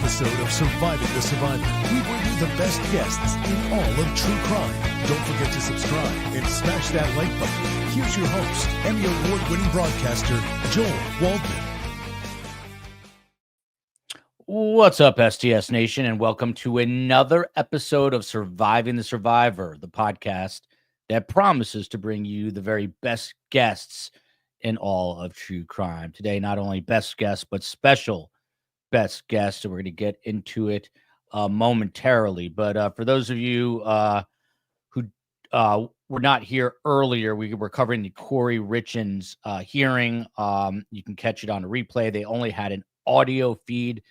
episode of Surviving the Survivor. We bring you the best guests in all of true crime. Don't forget to subscribe and smash that like button. Here's your host, Emmy Award-winning broadcaster, Joel Waldman. What's up, STS Nation, and welcome to another episode of Surviving the Survivor, the podcast that promises to bring you the very best guests in all of true crime. Today, not only best guests, but special best guests, so we're going to get into it momentarily. But for those of you who were not here earlier, we were covering the Corey Richins hearing. You can catch it on a replay. They only had an audio feed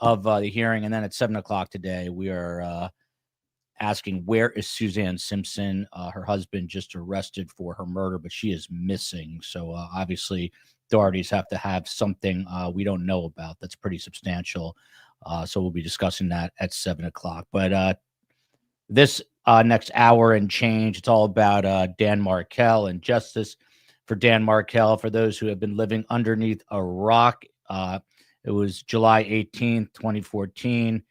of the hearing, and then at 7 o'clock today, we are asking, where is Suzanne Simpson? Her husband just arrested for her murder, but she is missing. So obviously, authorities have to have something we don't know about that's pretty substantial. So we'll be discussing that at 7 o'clock. But this next hour and change, it's all about Dan Markel and justice for Dan Markel. For those who have been living underneath a rock, it was July 18th, 2014.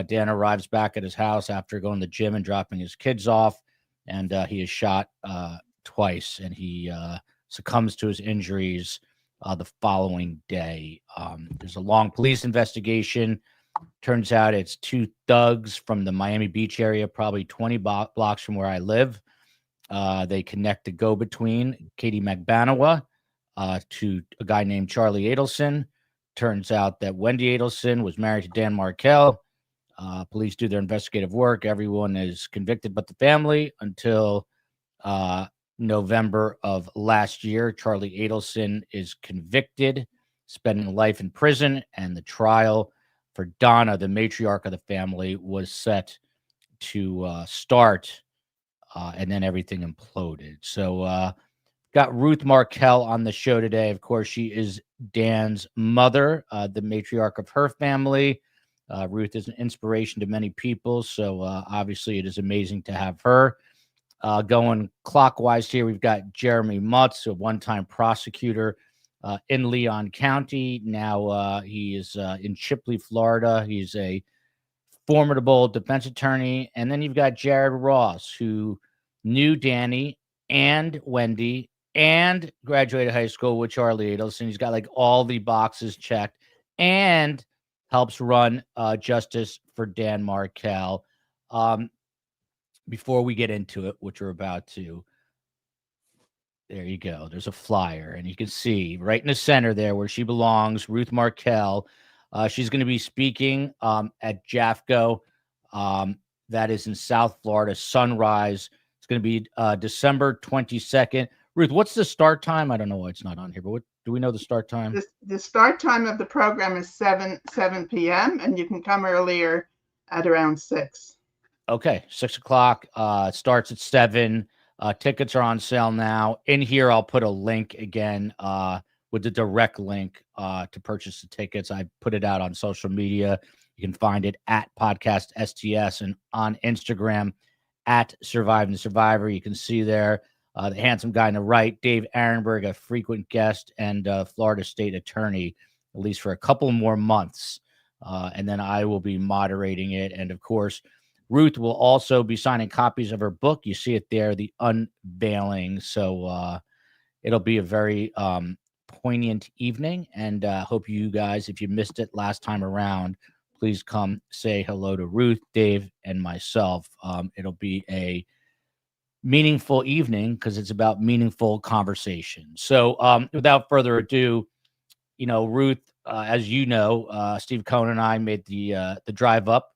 Dan arrives back at his house after going to the gym and dropping his kids off, and he is shot twice, and he succumbs to his injuries the following day. There's a long police investigation. Turns out it's two thugs from the Miami Beach area, probably 20 blocks from where I live. They connect the go-between, Katie Magbanawa, to a guy named Charlie Adelson. Turns out that Wendy Adelson was married to Dan Markel. Police do their investigative work. Everyone is convicted but the family until November of last year. Charlie Adelson is convicted, spending life in prison, and the trial for Donna, the matriarch of the family, was set to start, and then everything imploded. So got Ruth Markel on the show today. Of course, she is Dan's mother, the matriarch of her family. Ruth is an inspiration to many people, so obviously it is amazing to have her. Going clockwise here, we've got Jeremy Mutz, a one-time prosecutor in Leon County. Now he is in Chipley, Florida. He's a formidable defense attorney. And then you've got Jared Ross, who knew Danny and Wendy and graduated high school with Charlie Adelson. He's got like all the boxes checked and helps run justice for Dan Markel. Before we get into it, which we're about to, there you go. There's a flyer, and you can see right in the center there where she belongs, Ruth Markel. She's going to be speaking at JAFCO. That is in South Florida, Sunrise. It's going to be December 22nd. Ruth, what's the start time? I don't know why it's not on here, but what do we know the start time? The start time of the program is 7 p.m., and you can come earlier at around 6. Okay, 6 o'clock. It starts at 7. Tickets are on sale now. In here, I'll put a link again with the direct link to purchase the tickets. I put it out on social media. You can find it at Podcast STS and on Instagram at Surviving the Survivor. You can see there the handsome guy on the right, Dave Arenberg, a frequent guest and Florida State Attorney, at least for a couple more months. And then I will be moderating it. And of course, Ruth will also be signing copies of her book. You see it there, The Unveiling. So it'll be a very poignant evening. And hope you guys, if you missed it last time around, please come say hello to Ruth, Dave, and myself. It'll be a meaningful evening because it's about meaningful conversation. So without further ado, you know, Ruth, as you know, Steve Cohen and I made the drive up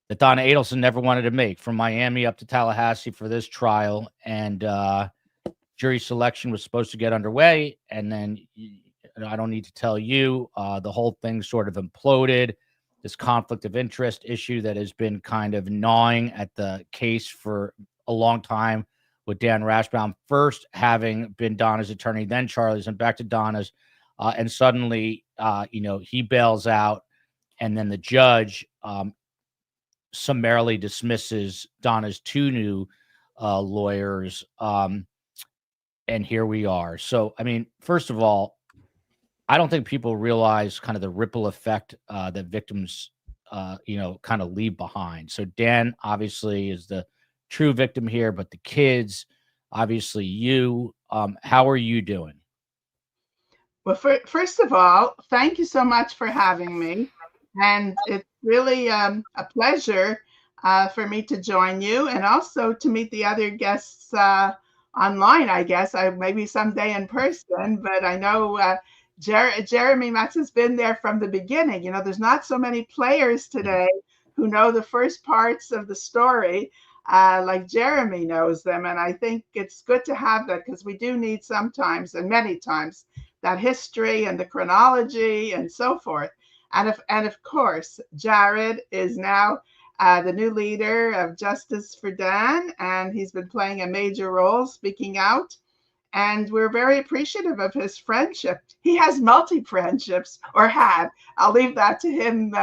that Donna Adelson never wanted to make, from Miami up to Tallahassee for this trial. And jury selection was supposed to get underway. And then I don't need to tell you, the whole thing sort of imploded. This conflict of interest issue that has been kind of gnawing at the case for a long time, with Dan Rashbaum first having been Donna's attorney, then Charlie's, and back to Donna's. And suddenly, he bails out, and then the judge summarily dismisses Donna's two new lawyers. And here we are. So, I mean, first of all, I don't think people realize kind of the ripple effect that victims, kind of leave behind. So Dan obviously is the true victim here, but the kids, obviously you, how are you doing? Well, first of all, thank you so much for having me. And it's really a pleasure for me to join you and also to meet the other guests online, I guess. Maybe someday in person, but I know Jeremy Metz has been there from the beginning. There's not so many players today who know the first parts of the story like Jeremy knows them. And I think it's good to have that because we do need sometimes and many times that history and the chronology and so forth. And of course, Jared is now the new leader of Justice for Dan, and he's been playing a major role speaking out. And we're very appreciative of his friendship. He has multi friendships, or had. I'll leave that to him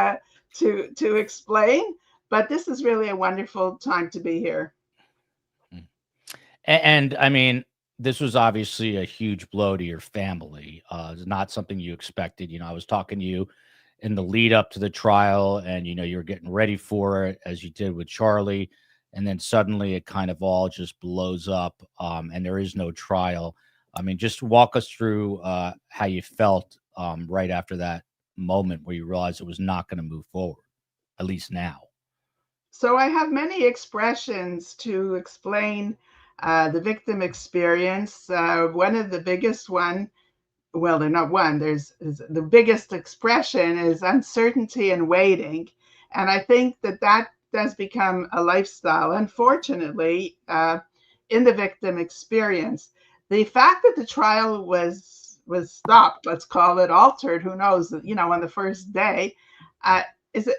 to explain. But this is really a wonderful time to be here. And I mean, this was obviously a huge blow to your family. It's not something you expected. I was talking to you in the lead up to the trial, and you were getting ready for it as you did with Charlie, and then suddenly it kind of all just blows up, and there is no trial. I mean, just walk us through how you felt right after that moment where you realized it was not going to move forward, at least now. So I have many expressions to explain the victim experience. One of the biggest one, well, they're not one. The biggest expression is uncertainty and waiting, and I think that does become a lifestyle. Unfortunately, in the victim experience, the fact that the trial was stopped, let's call it altered, who knows, on the first day, uh,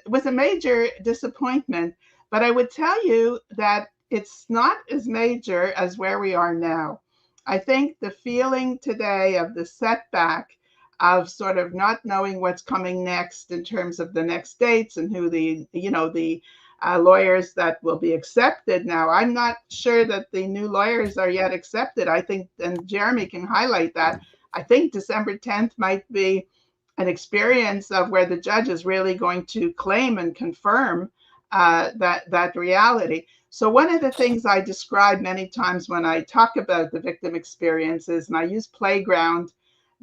was a major disappointment. But I would tell you that it's not as major as where we are now. I think the feeling today of the setback of sort of not knowing what's coming next in terms of the next dates and who the lawyers that will be accepted now. I'm not sure that the new lawyers are yet accepted. I think, and Jeremy can highlight that, I think December 10th might be an experience of where the judge is really going to claim and confirm that reality. So one of the things I describe many times when I talk about the victim experiences, and I use playground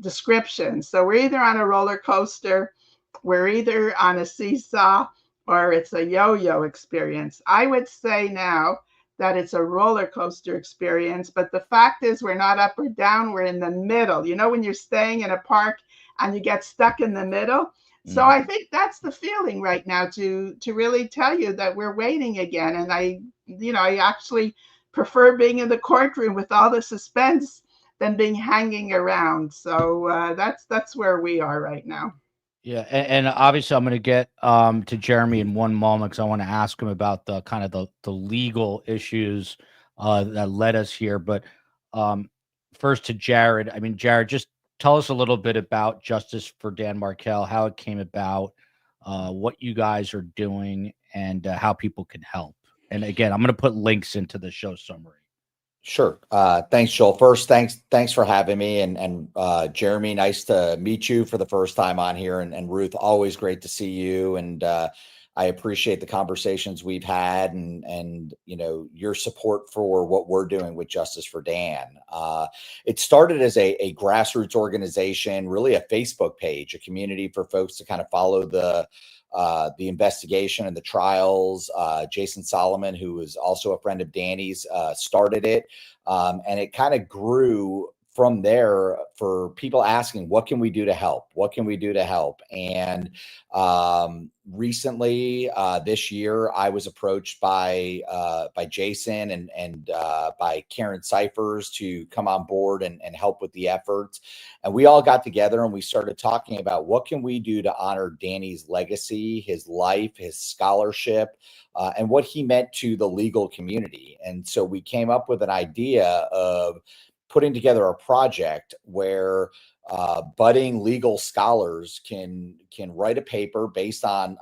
descriptions. So we're either on a roller coaster, we're either on a seesaw, or it's a yo-yo experience. I would say now that it's a roller coaster experience, but the fact is we're not up or down, we're in the middle. When you're staying in a park and you get stuck in the middle. So I think that's the feeling right now to really tell you that we're waiting again. And I actually prefer being in the courtroom with all the suspense than being hanging around. So that's where we are right now. Yeah, and obviously I'm going to get to Jeremy in one moment because I want to ask him about the kind of the legal issues that led us here. But first to Jared. I mean, Jared, just tell us a little bit about Justice for Dan Markel, how it came about, what you guys are doing, and how people can help. And again, I'm going to put links into the show summary. Sure. Thanks, Joel. First, thanks for having me. And Jeremy, nice to meet you for the first time on here. And Ruth, always great to see you. And I appreciate the conversations we've had and your support for what we're doing with Justice for Dan. It started as a grassroots organization, really a Facebook page, a community for folks to kind of follow the investigation and the trials. Jason Solomon, who is also a friend of Danny's, started it. And it kind of grew from there for people asking, what can we do to help? What can we do to help? And recently, this year, I was approached by Jason and by Karen Cyphers to come on board and help with the efforts. And we all got together and we started talking about what can we do to honor Danny's legacy, his life, his scholarship, and what he meant to the legal community. And so we came up with an idea of putting together a project where budding legal scholars can write a paper based on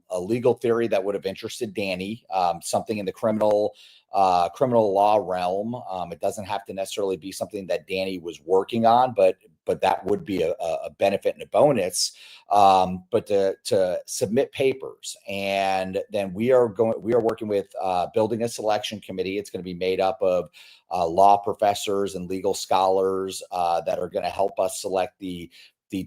a legal theory that would have interested Danny, something in the criminal law realm. It doesn't have to necessarily be something that Danny was working on, but but that would be a benefit and a bonus. But to submit papers, and then we are working with building a selection committee. It's going to be made up of law professors and legal scholars that are going to help us select the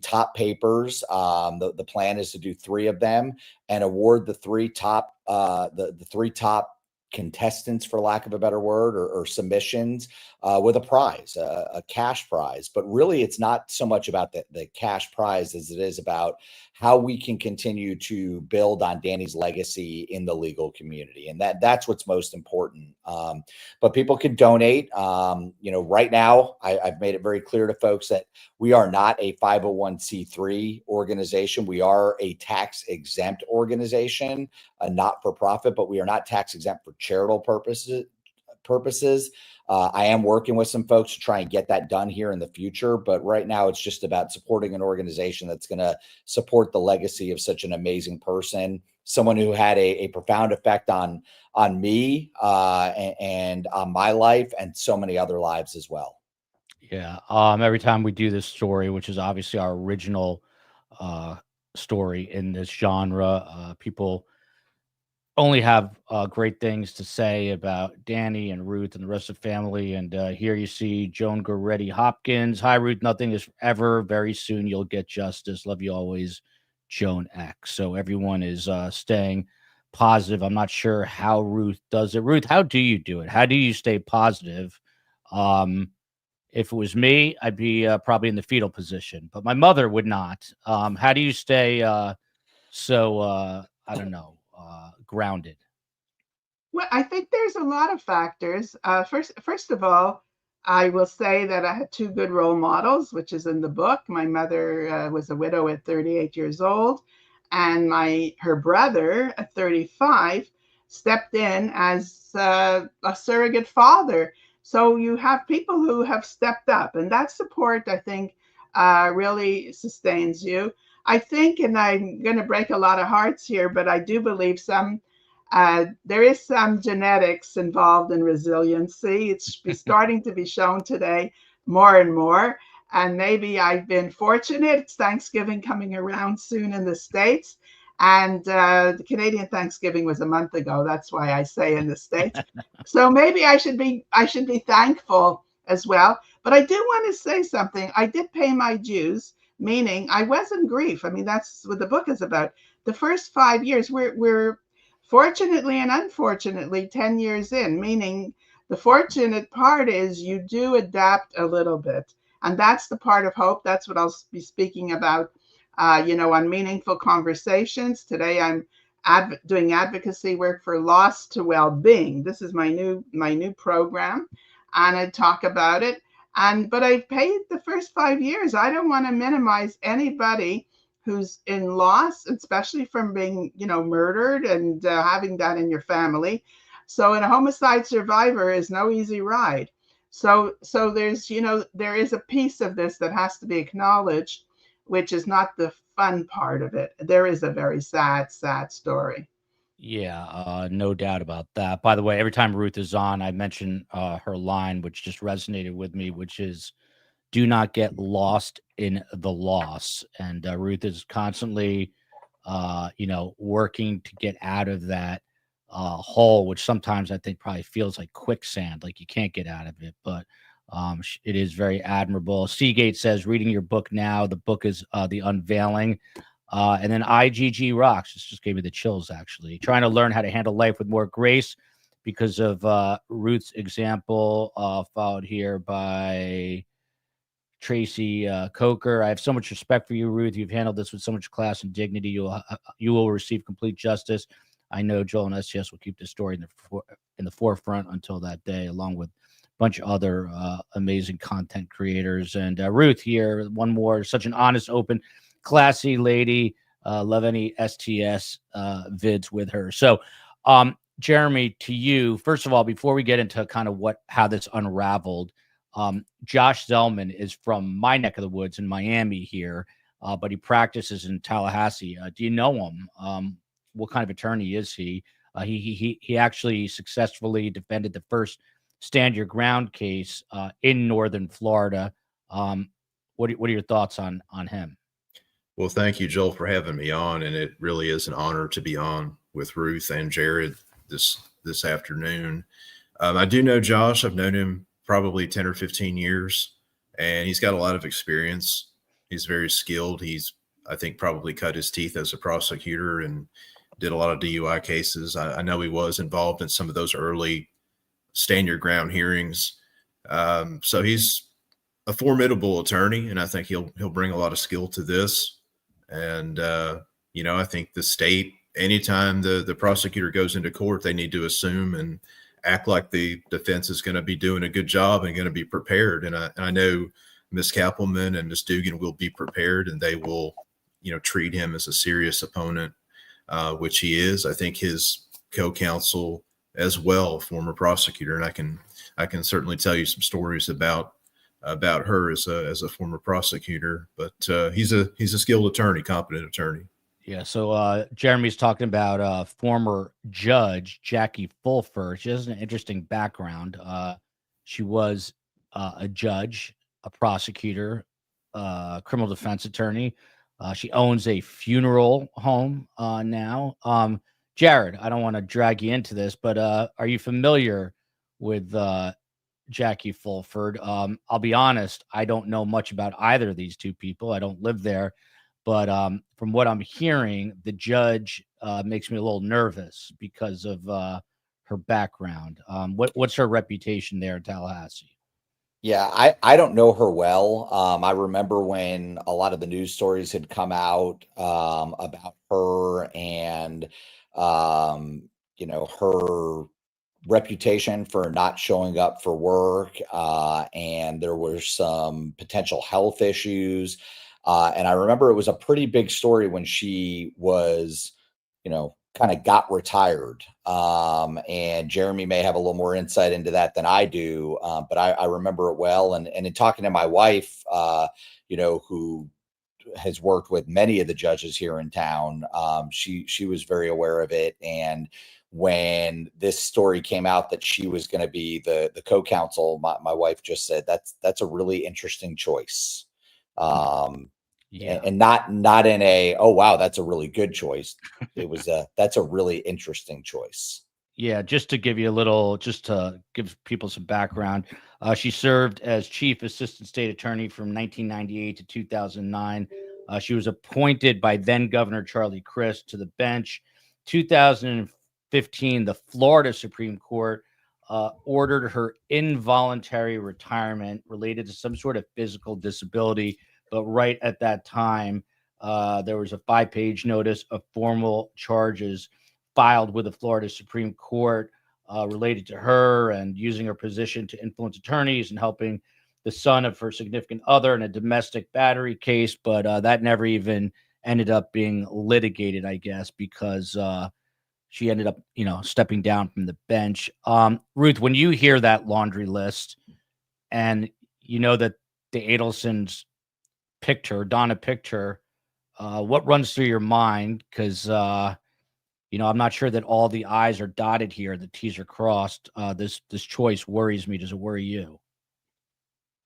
top papers. The plan is to do 3 of them and award the 3 top the 3 top contestants, for lack of a better word, or submissions with a prize, a cash prize. But really, it's not so much about the cash prize as it is about how we can continue to build on Danny's legacy in the legal community. And that's what's most important. But people can donate. Right now, I've made it very clear to folks that we are not a 501c3 organization. We are a tax exempt organization, a not-for-profit, but we are not tax exempt for charitable purposes. I am working with some folks to try and get that done here in the future, but right now it's just about supporting an organization that's going to support the legacy of such an amazing person, someone who had a profound effect on me and on my life and so many other lives as well. Yeah. Every time we do this story, which is obviously our original story in this genre, people only have great things to say about Danny and Ruth and the rest of the family. And here you see Joan Goretti Hopkins. Hi, Ruth. Nothing is ever. Very soon you'll get justice. Love you always, Joan X. So everyone is staying positive. I'm not sure how Ruth does it. Ruth, how do you do it? How do you stay positive? If it was me, I'd be probably in the fetal position, but my mother would not. How do you stay I don't know, grounded? Well, I think there's a lot of factors. First of all, I will say that I had 2 good role models, which is in the book. My mother was a widow at 38 years old, and her brother at 35 stepped in as a surrogate father. So you have people who have stepped up, and that support, I think, really sustains you. I think, and I'm going to break a lot of hearts here, but I do believe there is some genetics involved in resiliency. It's starting to be shown today more and more. And maybe I've been fortunate. It's Thanksgiving coming around soon in the States. And the Canadian Thanksgiving was a month ago. That's why I say in the States. So maybe I should be thankful as well. But I do want to say something. I did pay my dues, meaning I was in grief. I mean, that's what the book is about. The first 5 years, we're fortunately and unfortunately 10 years in, meaning the fortunate part is you do adapt a little bit. And that's the part of hope. That's what I'll be speaking about, on Meaningful Conversations. Today, I'm doing advocacy work for Loss to Well-Being. This is my new program, and I talk about it. But I've paid the first 5 years. I don't want to minimize anybody who's in loss, especially from being, murdered and having that in your family. So, a homicide survivor is no easy ride. So there's, there is a piece of this that has to be acknowledged, which is not the fun part of it. There is a very sad, sad story. Yeah, no doubt about that. By the way, every time Ruth is on, I mention her line, which just resonated with me, which is, do not get lost in the loss. And Ruth is constantly, working to get out of that hole, which sometimes I think probably feels like quicksand, like you can't get out of it. But it is very admirable. Seagate says, reading your book now. The book is The Unveiling. And then IGG Rocks. This just gave me the chills, actually. Trying to learn how to handle life with more grace because of Ruth's example, followed here by Tracy Coker. I have so much respect for you, Ruth. You've handled this with so much class and dignity. You will receive complete justice. I know Joel and STS will keep this story in the forefront until that day, along with a bunch of other amazing content creators. And Ruth here, one more, such an honest, open, classy lady. Love any STS vids with her. So, Jeremy, to you, first of all, before we get into kind of how this unraveled, Josh Zellman is from my neck of the woods in Miami here, but he practices in Tallahassee. Do you know him? What kind of attorney is he? He actually successfully defended the first Stand Your Ground case in Northern Florida. what are your thoughts on him? Well, thank you, Joel, for having me on, and it really is an honor to be on with Ruth and Jared this afternoon. I do know Josh. I've known him probably 10 or 15 years, and he's got a lot of experience. He's very skilled. He's, I think, probably cut his teeth as a prosecutor and did a lot of DUI cases. I know he was involved in some of those early stand your ground hearings. So he's a formidable attorney, and I think he'll bring a lot of skill to this. And, I think the state, anytime the prosecutor goes into court, they need to assume and act like the defense is going to be doing a good job and going to be prepared. And I know Ms. Kappelman and Ms. Dugan will be prepared, and they will, treat him as a serious opponent, which he is. I think his co-counsel as well, former prosecutor, and I can certainly tell you some stories about her as a former prosecutor, but he's a skilled attorney, competent attorney. Yeah. So Jeremy's talking about former judge Jackie Fulford. She has an interesting background. She was a judge, a prosecutor, criminal defense attorney. She owns a funeral home now. Jared, I don't want to drag you into this, but are you familiar with Jackie Fulford? I'll be honest, I don't know much about either of these two people. I don't live there. But from what I'm hearing, the judge makes me a little nervous because of her background. What's her reputation there in Tallahassee? Yeah, I don't know her well. I remember when a lot of the news stories had come out about her and, her reputation for not showing up for work. And there were some potential health issues. And I remember it was a pretty big story when she was, kind of got retired. And Jeremy may have a little more insight into that than I do. But I remember it well. And in talking to my wife, who has worked with many of the judges here in town, she was very aware of it. And when this story came out that she was going to be the co-counsel, my wife just said, that's a really interesting choice. Yeah. And not in a, oh, wow, that's a really good choice. It was that's a really interesting choice. Yeah. Just to give people some background, she served as chief assistant state attorney from 1998 to 2009. She was appointed by then Governor Charlie Crist to the bench. 2015, the Florida Supreme Court ordered her involuntary retirement related to some sort of physical disability. But right at that time, there was a 5-page notice of formal charges filed with the Florida Supreme Court related to her and using her position to influence attorneys and helping the son of her significant other in a domestic battery case. But that never even ended up being litigated, I guess, because she ended up, stepping down from the bench. Ruth, when you hear that laundry list and you know that the Adelsons Donna picked her, what runs through your mind? Because, I'm not sure that all the I's are dotted here, the T's are crossed. This choice worries me. Does it worry you?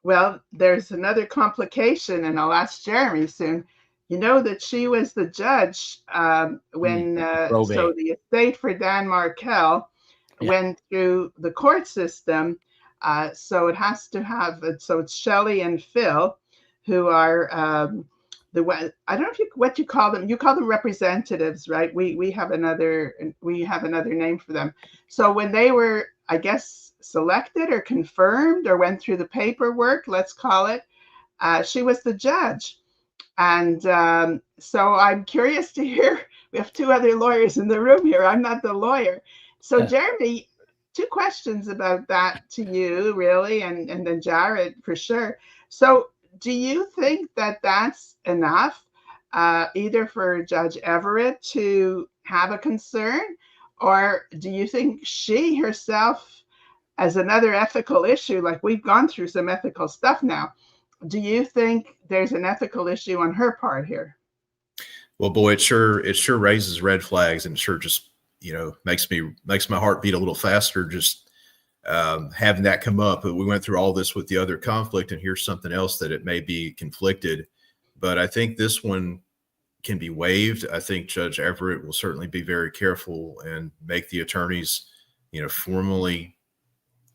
Well, there's another complication, and I'll ask Jeremy soon. You know that she was the judge when so the estate for Dan Markel went through the court system. So it has to have, so it's Shelly and Phil, who are I don't know what you call them. You call them representatives, right? We have another name for them. So when they were, I guess, selected or confirmed or went through the paperwork, let's call it, she was the judge. And so I'm curious to hear. We have two other lawyers in the room here. I'm not the lawyer. So Jeremy, two questions about that to you, really, and then Jared for sure. So do you think that that's enough, either for Judge Everett to have a concern, or do you think she herself, as another ethical issue, like we've gone through some ethical stuff now, do you think there's an ethical issue on her part here? Well, boy, it sure raises red flags, and it sure just, makes my heart beat a little faster just having that come up. But we went through all this with the other conflict, and here's something else that it may be conflicted. But I think this one can be waived. I think Judge Everett will certainly be very careful and make the attorneys, formally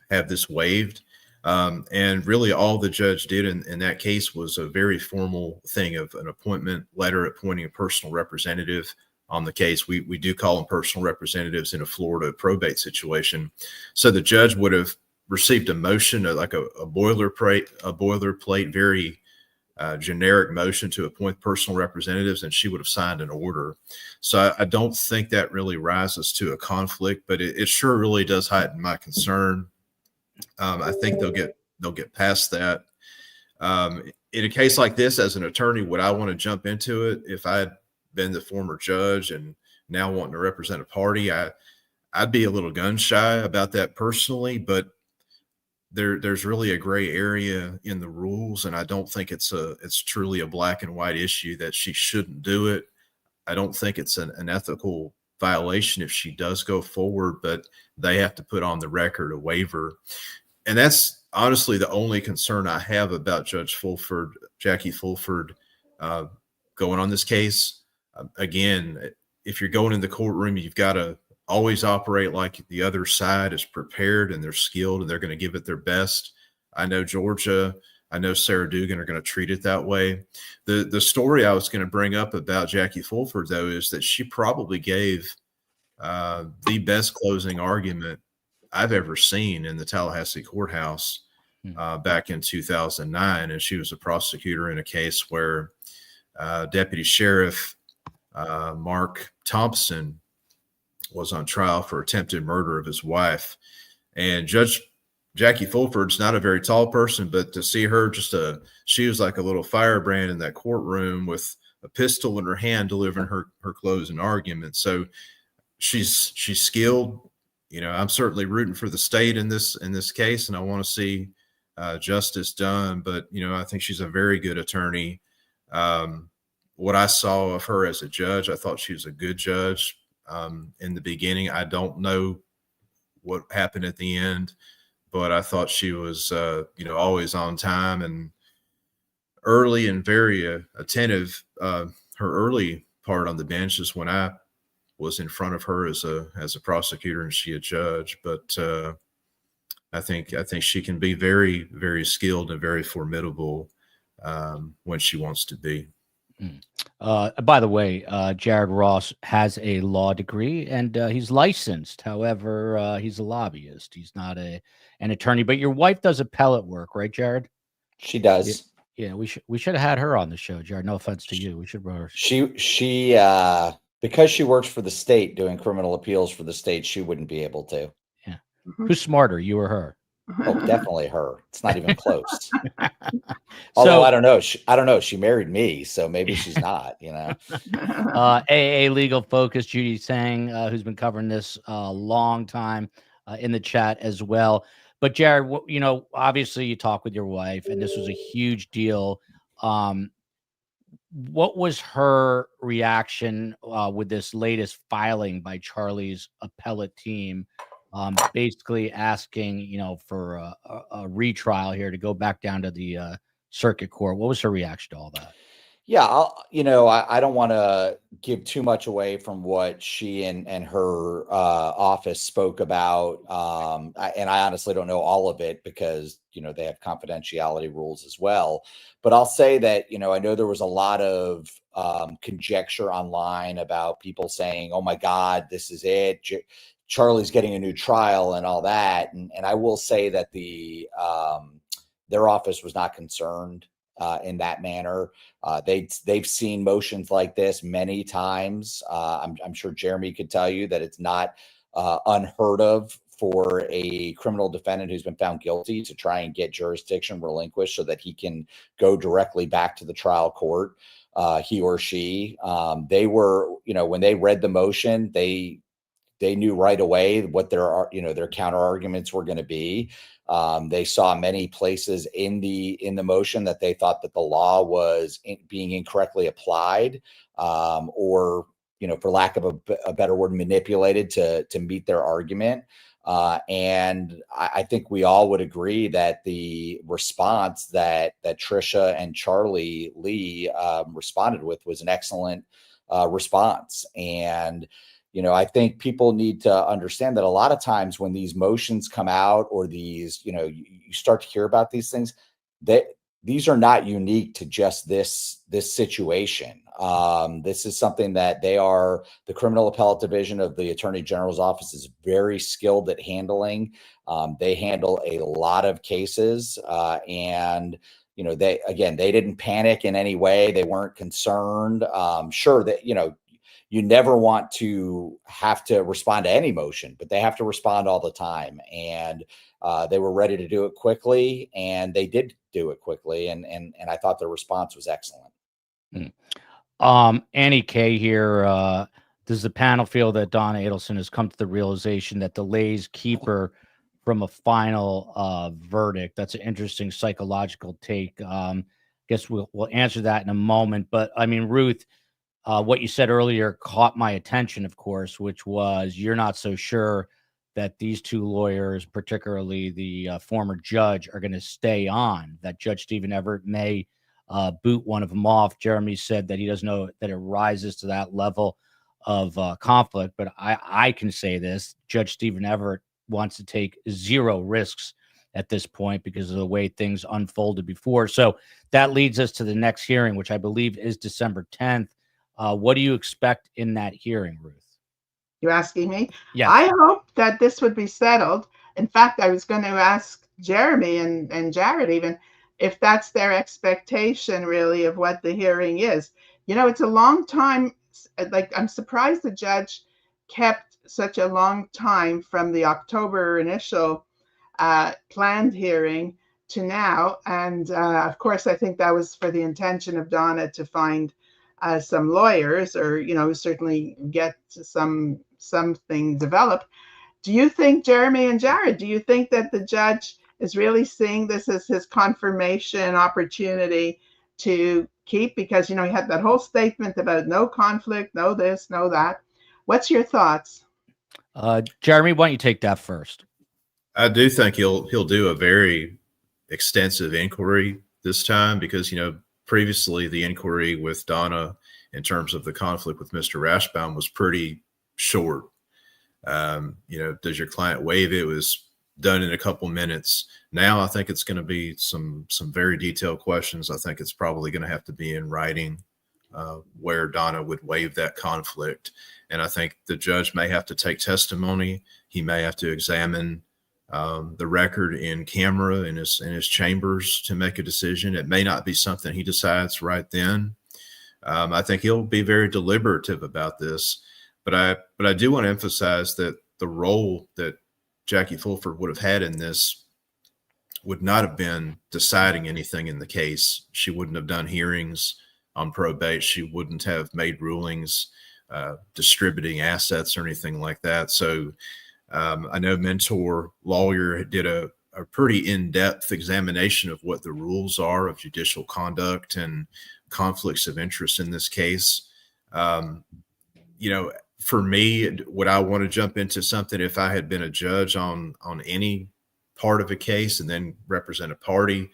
have this waived. And really all the judge did in that case was a very formal thing of an appointment letter appointing a personal representative on the case. We do call them personal representatives in a Florida probate situation. So the judge would have received a motion, like a boilerplate, very generic motion to appoint personal representatives, and she would have signed an order. So I don't think that really rises to a conflict, but it sure really does heighten my concern. I think they'll get past that. In a case like this, as an attorney, would I want to jump into it if I had been the former judge and now wanting to represent a party? I'd be a little gun shy about that personally, but there's really a gray area in the rules, and I don't think it's truly a black and white issue that she shouldn't do it. I don't think it's an ethical violation if she does go forward, but they have to put on the record a waiver. And that's honestly the only concern I have about Jackie Fulford, going on this case. Again, if you're going in the courtroom, you've got to always operate like the other side is prepared and they're skilled and they're going to give it their best. I know Georgia, I know Sarah Dugan are going to treat it that way. The story I was going to bring up about Jackie Fulford, though, is that she probably gave the best closing argument I've ever seen in the Tallahassee courthouse back in 2009. And she was a prosecutor in a case where Deputy Sheriff Mark Thompson was on trial for attempted murder of his wife. And Judge Jackie Fulford's not a very tall person, but to see her she was like a little firebrand in that courtroom with a pistol in her hand delivering her closing argument. So she's skilled. I'm certainly rooting for the state in this case, and I want to see justice done. But I think she's a very good attorney. What I saw of her as a judge, I thought she was a good judge in the beginning. I don't know what happened at the end, but I thought she was always on time and early and very attentive. Her early part on the bench is when I was in front of her as a prosecutor and she a judge. But I think she can be very, very skilled and very formidable when she wants to be. By the way, Jared Ross has a law degree and he's licensed. However, he's a lobbyist. He's not an attorney. But your wife does appellate work, right, Jared? She does. Yeah, we should have had her on the show, Jared. No offense to you. We should bring her. She because she works for the state doing criminal appeals for the state, she wouldn't be able to. Yeah. Who's smarter, you or her? Oh, definitely her. It's not even close. Although I don't know. She married me, so maybe she's not, AA Legal Focus, Judy Sang, who's been covering this a long time in the chat as well. But Jared, obviously you talk with your wife and this was a huge deal. What was her reaction with this latest filing by Charlie's appellate team? Basically asking, for a retrial here to go back down to the circuit court. What was her reaction to all that? Yeah, I don't want to give too much away from what she and her office spoke about. And I honestly don't know all of it because, they have confidentiality rules as well. But I'll say that, I know there was a lot of conjecture online about people saying, oh my God, this is it. Charlie's getting a new trial and all that. And I will say that their office was not concerned in that manner. They've seen motions like this many times. I'm sure Jeremy could tell you that it's not unheard of for a criminal defendant who's been found guilty to try and get jurisdiction relinquished so that he can go directly back to the trial court, he or she. They were, when they read the motion, they knew right away what their counter arguments were going to be. They saw many places in the motion that they thought that the law was being incorrectly applied, or for lack of a better word, manipulated to meet their argument. And I think we all would agree that the response that Trisha and Charlie Lee responded with was an excellent response. And, I think people need to understand that a lot of times when these motions come out, or these, you start to hear about these things, that these are not unique to just this situation. This is something that the Criminal Appellate Division of the Attorney General's office is very skilled at handling. They handle a lot of cases, and they didn't panic in any way. They weren't concerned. Sure that you never want to have to respond to any motion, but they have to respond all the time. And they were ready to do it quickly, and they did do it quickly. And I thought their response was excellent. Annie K here. Does the panel feel that Donna Adelson has come to the realization that delays keep her from a final verdict? That's an interesting psychological take. Guess we'll answer that in a moment. But I mean, Ruth, what you said earlier caught my attention, of course, which was you're not so sure that these two lawyers, particularly the former judge, are going to stay on, that Judge Stephen Everett may boot one of them off. Jeremy said that he doesn't know that it rises to that level of conflict, but I can say this. Judge Stephen Everett wants to take zero risks at this point because of the way things unfolded before. So that leads us to the next hearing, which I believe is December 10th. What do you expect in that hearing, Ruth? You're asking me? Yes. I hope that this would be settled. In fact, I was going to ask Jeremy and Jared even if that's their expectation, really, of what the hearing is. It's a long time. Like, I'm surprised the judge kept such a long time from the October initial planned hearing to now. And of course, I think that was for the intention of Donna to find some lawyers, or certainly get something developed. Do you think, Jeremy and Jared, do you think that the judge is really seeing this as his confirmation opportunity to keep? Because he had that whole statement about no conflict, no this, no that. What's your thoughts? Jeremy, why don't you take that first? I do think he'll do a very extensive inquiry this time, because previously the inquiry with Donna in terms of the conflict with Mr. Rashbaum was pretty short. Does your client waive it? It was done in a couple minutes. Now I think it's going to be some very detailed questions. I think it's probably going to have to be in writing, where Donna would waive that conflict. And I think the judge may have to take testimony. He may have to examine the record in camera in his chambers to make a decision. It may not be something he decides right then. I think he'll be very deliberative about this, but I do want to emphasize that the role that Jackie Fulford would have had in this would not have been deciding anything in the case. She wouldn't have done hearings on probate. She wouldn't have made rulings, distributing assets or anything like that. So I know Mentor Lawyer did a pretty in-depth examination of what the rules are of judicial conduct and conflicts of interest in this case. For me, would I want to jump into something if I had been a judge on any part of a case and then represent a party?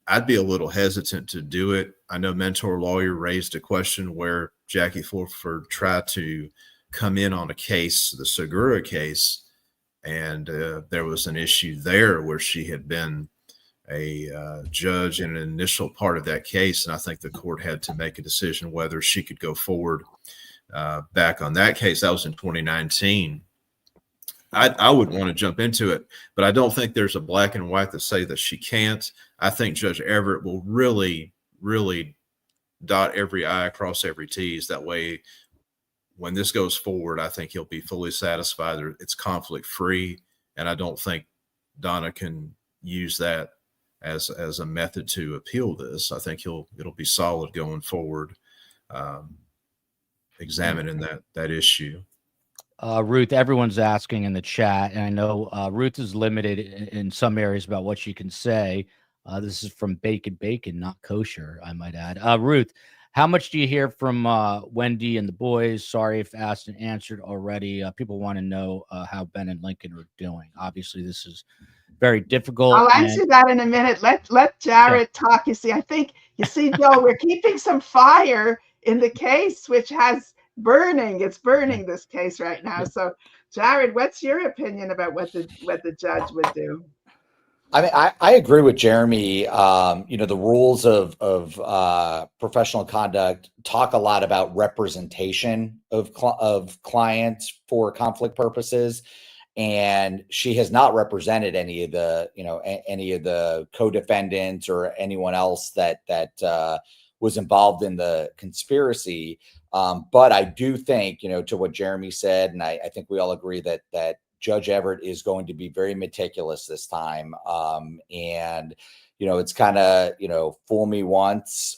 I'd be a little hesitant to do it. I know Mentor Lawyer raised a question where Jackie Fulford tried to come in on a case, the Segura case, and there was an issue there where she had been a judge in an initial part of that case, and I think the court had to make a decision whether she could go forward back on that case. That was in 2019. I would want to jump into it, but I don't think there's a black and white that say that she can't. I think Judge Everett will really, really dot every I, cross every T's. That way, when this goes forward, I think he'll be fully satisfied that it's conflict free. And I don't think Donna can use that as a method to appeal this. I think it'll be solid going forward, examining that issue. Ruth, everyone's asking in the chat, and I know Ruth is limited in some areas about what she can say. This is from Bacon, not kosher, I might add. Ruth, How much do you hear from Wendy and the boys? Sorry if asked and answered already. People want to know how Ben and Lincoln are doing. Obviously, this is very difficult. I'll answer that in a minute. Let Jared talk. You see, Joe, we're keeping some fire in the case, which has burning. It's burning this case right now. So, Jared, what's your opinion about what the judge would do? I mean, I agree with Jeremy. The rules of professional conduct talk a lot about representation of clients for conflict purposes, and she has not represented any of the co-defendants or anyone else that was involved in the conspiracy. But I do think, to what Jeremy said, and I think we all agree that Judge Everett is going to be very meticulous this time. And, it's kind of, fool me once,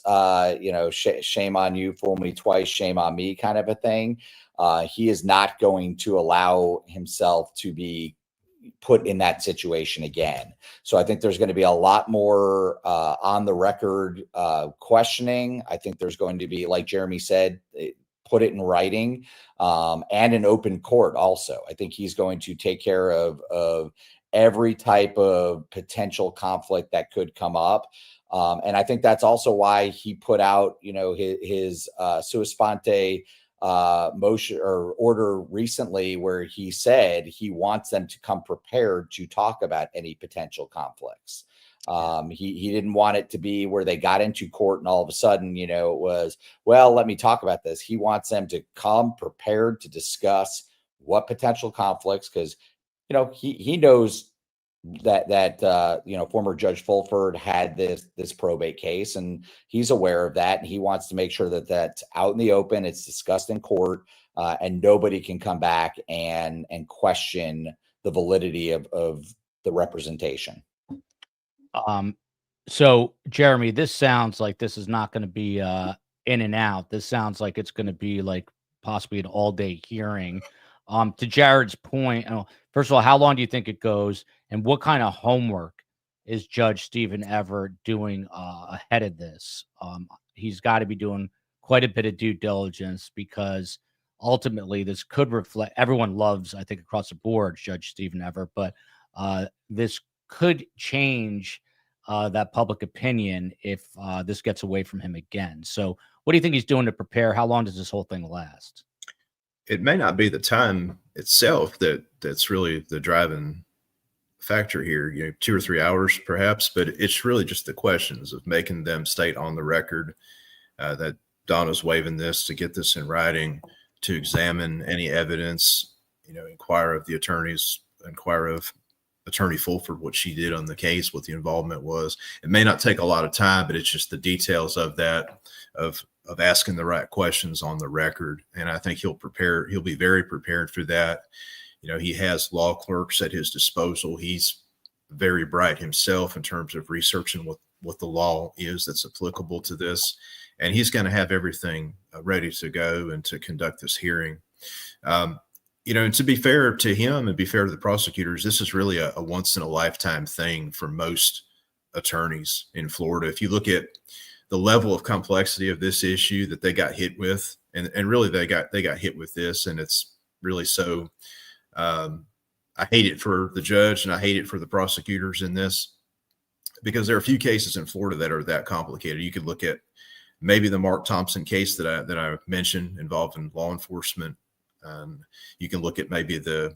shame on you, fool me twice, shame on me kind of a thing. He is not going to allow himself to be put in that situation again. So I think there's going to be a lot more on the record questioning. I think there's going to be, like Jeremy said, put it in writing, and an open court also. I think he's going to take care of every type of potential conflict that could come up. And I think that's also why he put out, his sua sponte motion or order recently, where he said he wants them to come prepared to talk about any potential conflicts. He didn't want it to be where they got into court and all of a sudden, it was, well, let me talk about this. He wants them to come prepared to discuss what potential conflicts, because, he knows that former Judge Fulford had this probate case, and he's aware of that. And he wants to make sure that that's out in the open. It's discussed in court, and nobody can come back and question the validity of the representation. So Jeremy, this sounds like this is not going to be in and out. This sounds like it's going to be like possibly an all-day hearing. To Jared's point, first of all, how long do you think it goes, and what kind of homework is Judge Stephen Everett doing ahead of this? He's got to be doing quite a bit of due diligence, because ultimately this could reflect, everyone loves, I think, across the board, Judge Stephen Everett, but this could change that public opinion if this gets away from him again. So what do you think he's doing to prepare? How long does this whole thing last? It may not be the time itself that's really the driving factor here, 2 or 3 hours perhaps, but it's really just the questions of making them state on the record that Donna's waiving this, to get this in writing, to examine any evidence, inquire of the attorneys, inquire of Attorney Fulford, what she did on the case, what the involvement was. It may not take a lot of time, but it's just the details of that, of asking the right questions on the record. And I think he'll be very prepared for that. He has law clerks at his disposal. He's very bright himself in terms of researching what the law is that's applicable to this. And he's going to have everything ready to go and to conduct this hearing. And to be fair to him and be fair to the prosecutors, this is really a once in a lifetime thing for most attorneys in Florida. If you look at the level of complexity of this issue that they got hit with, and really they got hit with this, and it's really so, I hate it for the judge and I hate it for the prosecutors in this, because there are a few cases in Florida that are that complicated. You could look at maybe the Mark Thompson case that I mentioned involving law enforcement. You can look at maybe the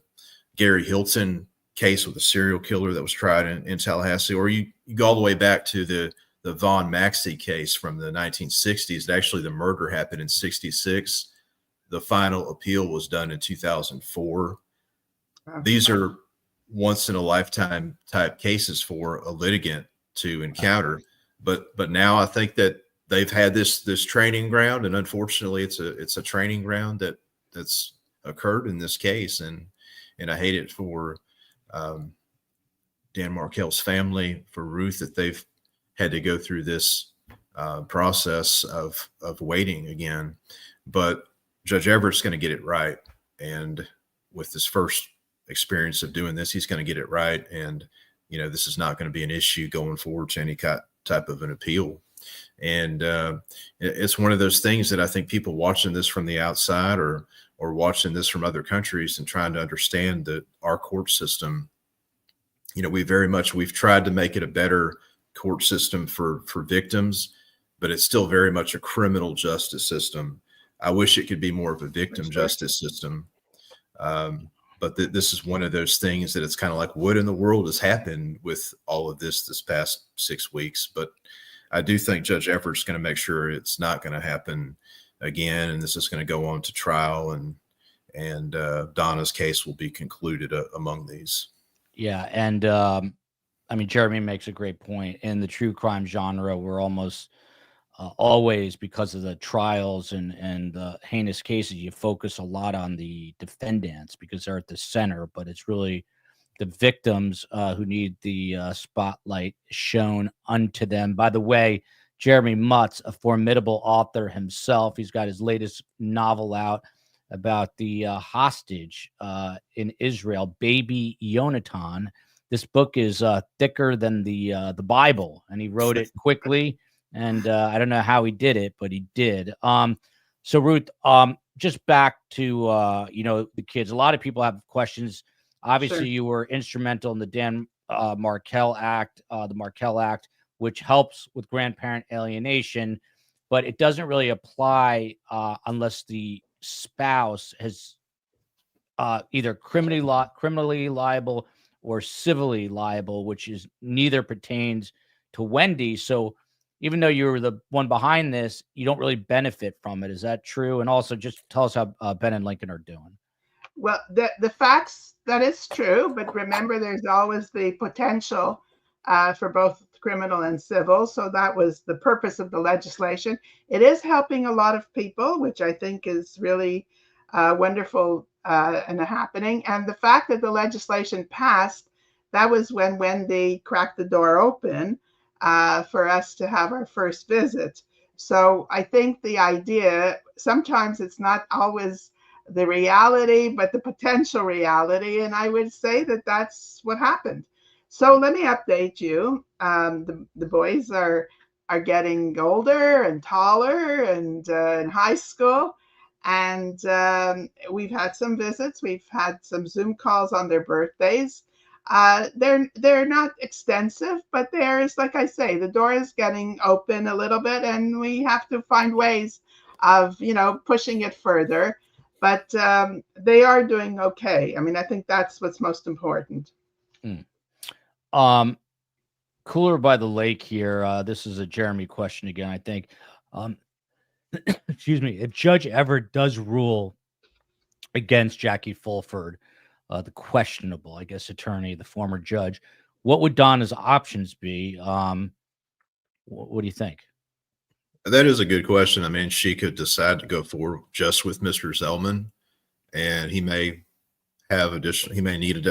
Gary Hilton case with a serial killer that was tried in Tallahassee, or you go all the way back to the Vaughn Maxey case from the 1960s. Actually, the murder happened in 1966. The final appeal was done in 2004. These are once in a lifetime type cases for a litigant to encounter. But now I think that they've had this training ground, and unfortunately it's a training ground that's occurred in this case. And I hate it for Dan Markel's family, for Ruth, that they've had to go through this process of waiting again. But Judge Everett's going to get it right. And with this first experience of doing this, he's going to get it right. And, this is not going to be an issue going forward to any type of an appeal. And it's one of those things that I think people watching this from the outside or watching this from other countries and trying to understand that our court system, we've tried to make it a better court system for victims, but it's still very much a criminal justice system. I wish it could be more of a victim justice system. But this is one of those things that it's kind of like, what in the world has happened with all of this past 6 weeks? But I do think Judge Everett's going to make sure it's not going to happen again, and this is going to go on to trial, and Donna's case will be concluded among these. Yeah, and I mean, Jeremy makes a great point. In the true crime genre, we're almost always, because of the trials and the heinous cases, you focus a lot on the defendants because they're at the center, but it's really the victims who need the spotlight shown unto them. By the way, Jeremy Mutz, a formidable author himself, he's got his latest novel out about the hostage in Israel, Baby Yonatan. This book is thicker than the Bible, and he wrote it quickly. And I don't know how he did it, but he did. So Ruth, just back to the kids. A lot of people have questions. Obviously, Sure. You were instrumental in the Dan Markel Act, which helps with grandparent alienation, but it doesn't really apply unless the spouse has either criminally liable or civilly liable, which is neither pertains to Wendy. So even though you were the one behind this, you don't really benefit from it. Is that true? And also just tell us how Ben and Lincoln are doing. Well, the facts, that is true, but remember, there's always the potential for both criminal and civil. So that was the purpose of the legislation. It is helping a lot of people, which I think is really wonderful and happening. And the fact that the legislation passed, that was when Wendy cracked the door open for us to have our first visit. So I think the idea, sometimes it's not always the reality, but the potential reality. And I would say that that's what happened. So let me update you. The boys are getting older and taller and in high school. And we've had some visits. We've had some Zoom calls on their birthdays. They're not extensive, but there is, like I say, the door is getting open a little bit, and we have to find ways of pushing it further. But they are doing okay. I mean, I think that's what's most important. Cooler by the lake here. This is a Jeremy question again, I think. Excuse me. If Judge Everett does rule against Jackie Fulford, the questionable, I guess, attorney, the former judge, what would Donna's options be? What do you think? That is a good question. I mean, she could decide to go forward just with Mr. Zellman, and he may need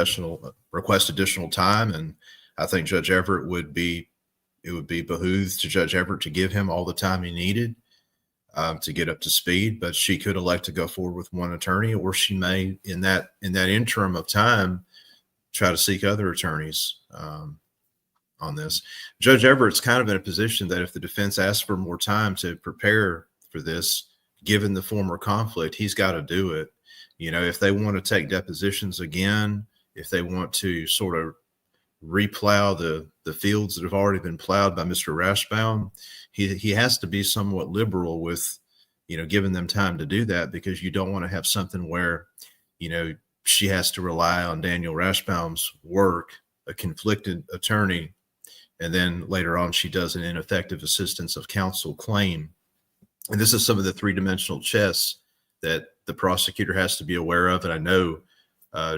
request additional time. And I think Judge Everett it would be behooved to Judge Everett to give him all the time he needed to get up to speed. But she could elect to go forward with one attorney, or she may, in that interim of time, try to seek other attorneys on this. Judge Everett's kind of in a position that if the defense asks for more time to prepare for this, given the former conflict, he's got to do it. If they want to take depositions again, if they want to sort of replow the fields that have already been plowed by Mr. Rashbaum, he has to be somewhat liberal with, giving them time to do that, because you don't want to have something where, she has to rely on Daniel Rashbaum's work, a conflicted attorney, and then later on she does an ineffective assistance of counsel claim. And this is some of the three-dimensional chess that the prosecutor has to be aware of. And I know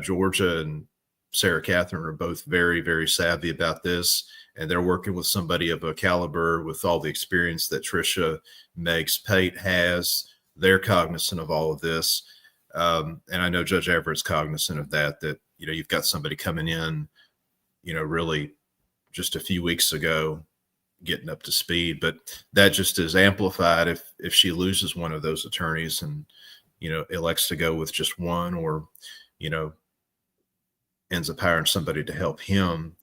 Georgia and Sarah Catherine are both very, very savvy about this, and they're working with somebody of a caliber with all the experience that Tricia Meggs Pate has. They're cognizant of all of this. And I know Judge Everett's cognizant of that you've got somebody coming in, really just a few weeks ago, getting up to speed, but that just is amplified if she loses one of those attorneys and, elects to go with just one, or, ends up hiring somebody to help him.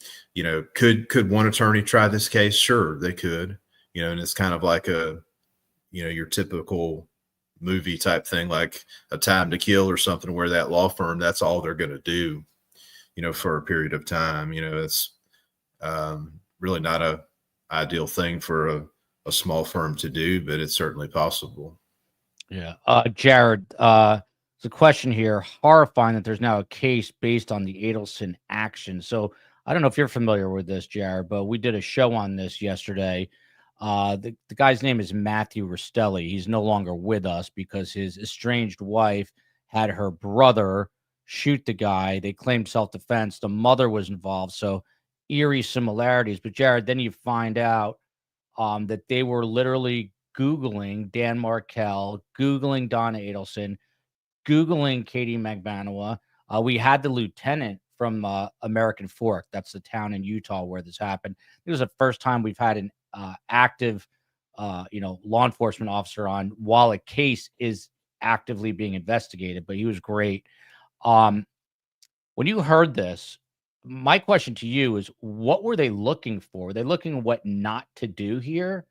Could one attorney try this case? Sure, they could. and it's kind of like your typical movie type thing, like A Time to Kill or something, where that law firm, that's all they're going to do, for a period of time. It's really not a ideal thing for a small firm to do, but it's certainly possible. Yeah. Jared, there's a question here. Horrifying that there's now a case based on the Adelson action. So I don't know if you're familiar with this, Jared, but we did a show on this yesterday. The guy's name is Matthew Rastelli. He's no longer with us because his estranged wife had her brother shoot the guy. They claimed self-defense. The mother was involved. So eerie similarities. But Jared, then you find out that they were literally Googling Dan Markel, Googling Donna Adelson, Googling Katie Magbanua. We had the lieutenant from American Fork. That's the town in Utah where this happened. It was the first time we've had an active, law enforcement officer on while a case is actively being investigated, but he was great. When you heard this, my question to you is, what were they looking for? Were they looking at what not to do here?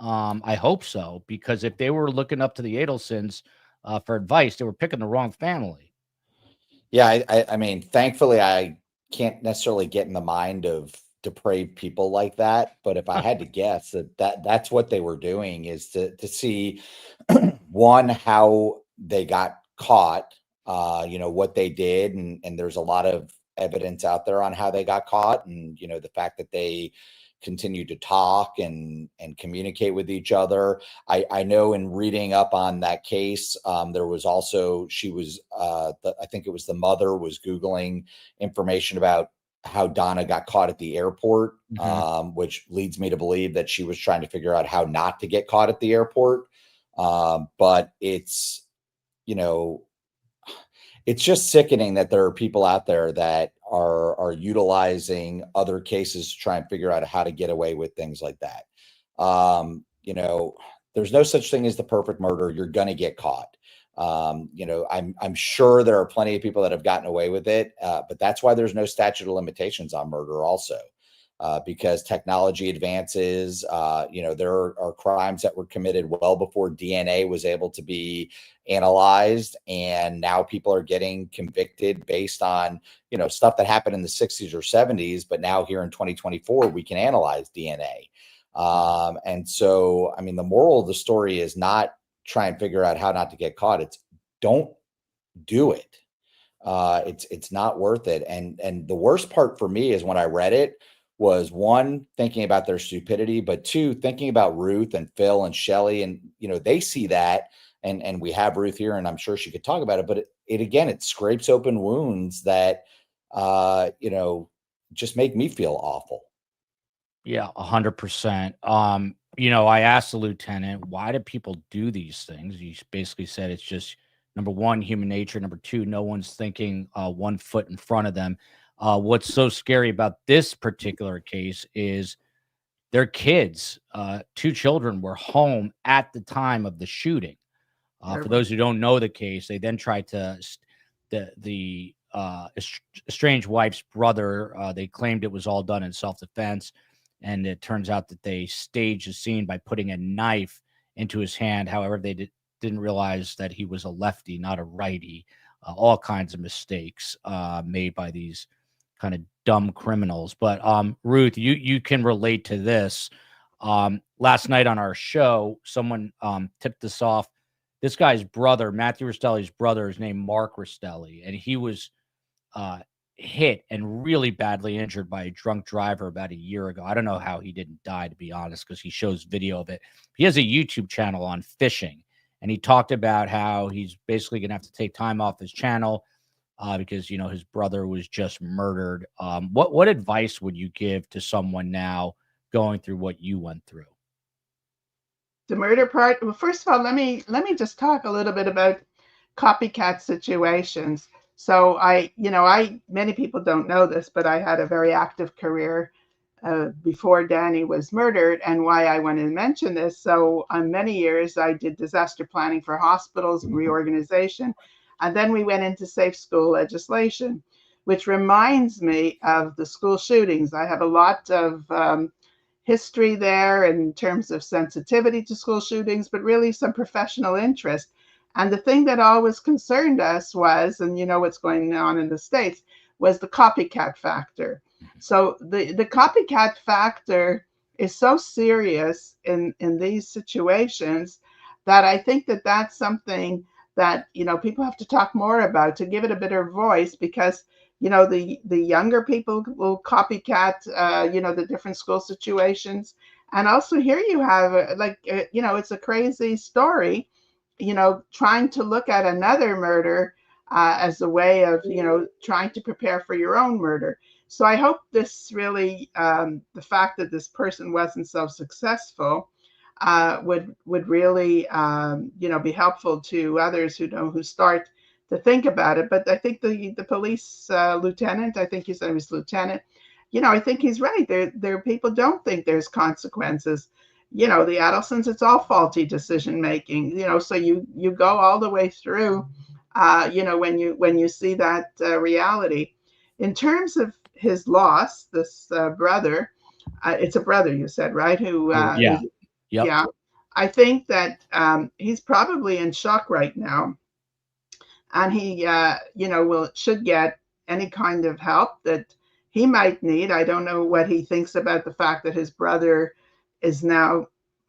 I hope so, because if they were looking up to the Adelsons for advice, they were picking the wrong family. Yeah, I mean, thankfully, I can't necessarily get in the mind of depraved people like that. But if I had to guess, that's what they were doing, is to see one, how they got caught, what they did, and there's a lot of evidence out there on how they got caught, and the fact that they continue to talk and communicate with each other. I know in reading up on that case, there was also, she was, I think it was the mother was Googling information about how Donna got caught at the airport, which leads me to believe that she was trying to figure out how not to get caught at the airport. But it's, it's just sickening that there are people out there that are utilizing other cases to try and figure out how to get away with things like that. There's no such thing as the perfect murder. You're going to get caught. I'm sure there are plenty of people that have gotten away with it, but that's why there's no statute of limitations on murder also. Because technology advances, there are crimes that were committed well before DNA was able to be analyzed. And now people are getting convicted based on, stuff that happened in the 60s or 70s. But now here in 2024, we can analyze DNA. And so, I mean, the moral of the story is not try and figure out how not to get caught. It's don't do it. It's not worth it. And the worst part for me is when I read it, was one, thinking about their stupidity, but two, thinking about Ruth and Phil and Shelly. And, they see that, and we have Ruth here, and I'm sure she could talk about it, but it scrapes open wounds that, just make me feel awful. Yeah, 100%. I asked the lieutenant, why do people do these things? He basically said it's just, number one, human nature. Number two, no one's thinking 1 foot in front of them. What's so scary about this particular case is their kids, 2 children, were home at the time of the shooting. For those who don't know the case, they then tried to, the estranged wife's brother, they claimed it was all done in self-defense. And it turns out that they staged the scene by putting a knife into his hand. However, they didn't realize that he was a lefty, not a righty. All kinds of mistakes made by these kind of dumb criminals. But Ruth, you can relate to this. Last night on our show, someone tipped us off. This guy's brother, Matthew Rastelli's brother, is named Mark Rastelli, and he was hit and really badly injured by a drunk driver about a year ago. I don't know how he didn't die, to be honest, because he shows video of it. He has a YouTube channel on fishing, and he talked about how he's basically going to have to take time off his channel because, his brother was just murdered. What advice would you give to someone now going through what you went through? The murder part. Well, first of all, let me just talk a little bit about copycat situations. So many people don't know this, but I had a very active career before Danny was murdered. And why I wanted to mention this, so on many years, I did disaster planning for hospitals and reorganization. And then we went into safe school legislation, which reminds me of the school shootings. I have a lot of history there in terms of sensitivity to school shootings, but really some professional interest. And the thing that always concerned us was, and you know what's going on in the States, was the copycat factor. So the copycat factor is so serious in these situations that I think that that's something that, you know, people have to talk more about to give it a better voice, because you know the younger people will copycat you know, the different school situations. And also here you have you know, it's a crazy story, you know, trying to look at another murder as a way of, you know, trying to prepare for your own murder. So I hope this really, the fact that this person wasn't so successful would really, you know, be helpful to others who start to think about it. But I think the police lieutenant, I think he said he was lieutenant, you know, I think he's right. There people don't think there's consequences. You know, the Adelsons, it's all faulty decision making. You know, so you go all the way through. You know, when you see that reality, in terms of his loss, this brother, it's a brother, you said, right? Who Yeah. Yep. yeah, I think that he's probably in shock right now, and he, you know, should get any kind of help that he might need. I don't know what he thinks about the fact that his brother is now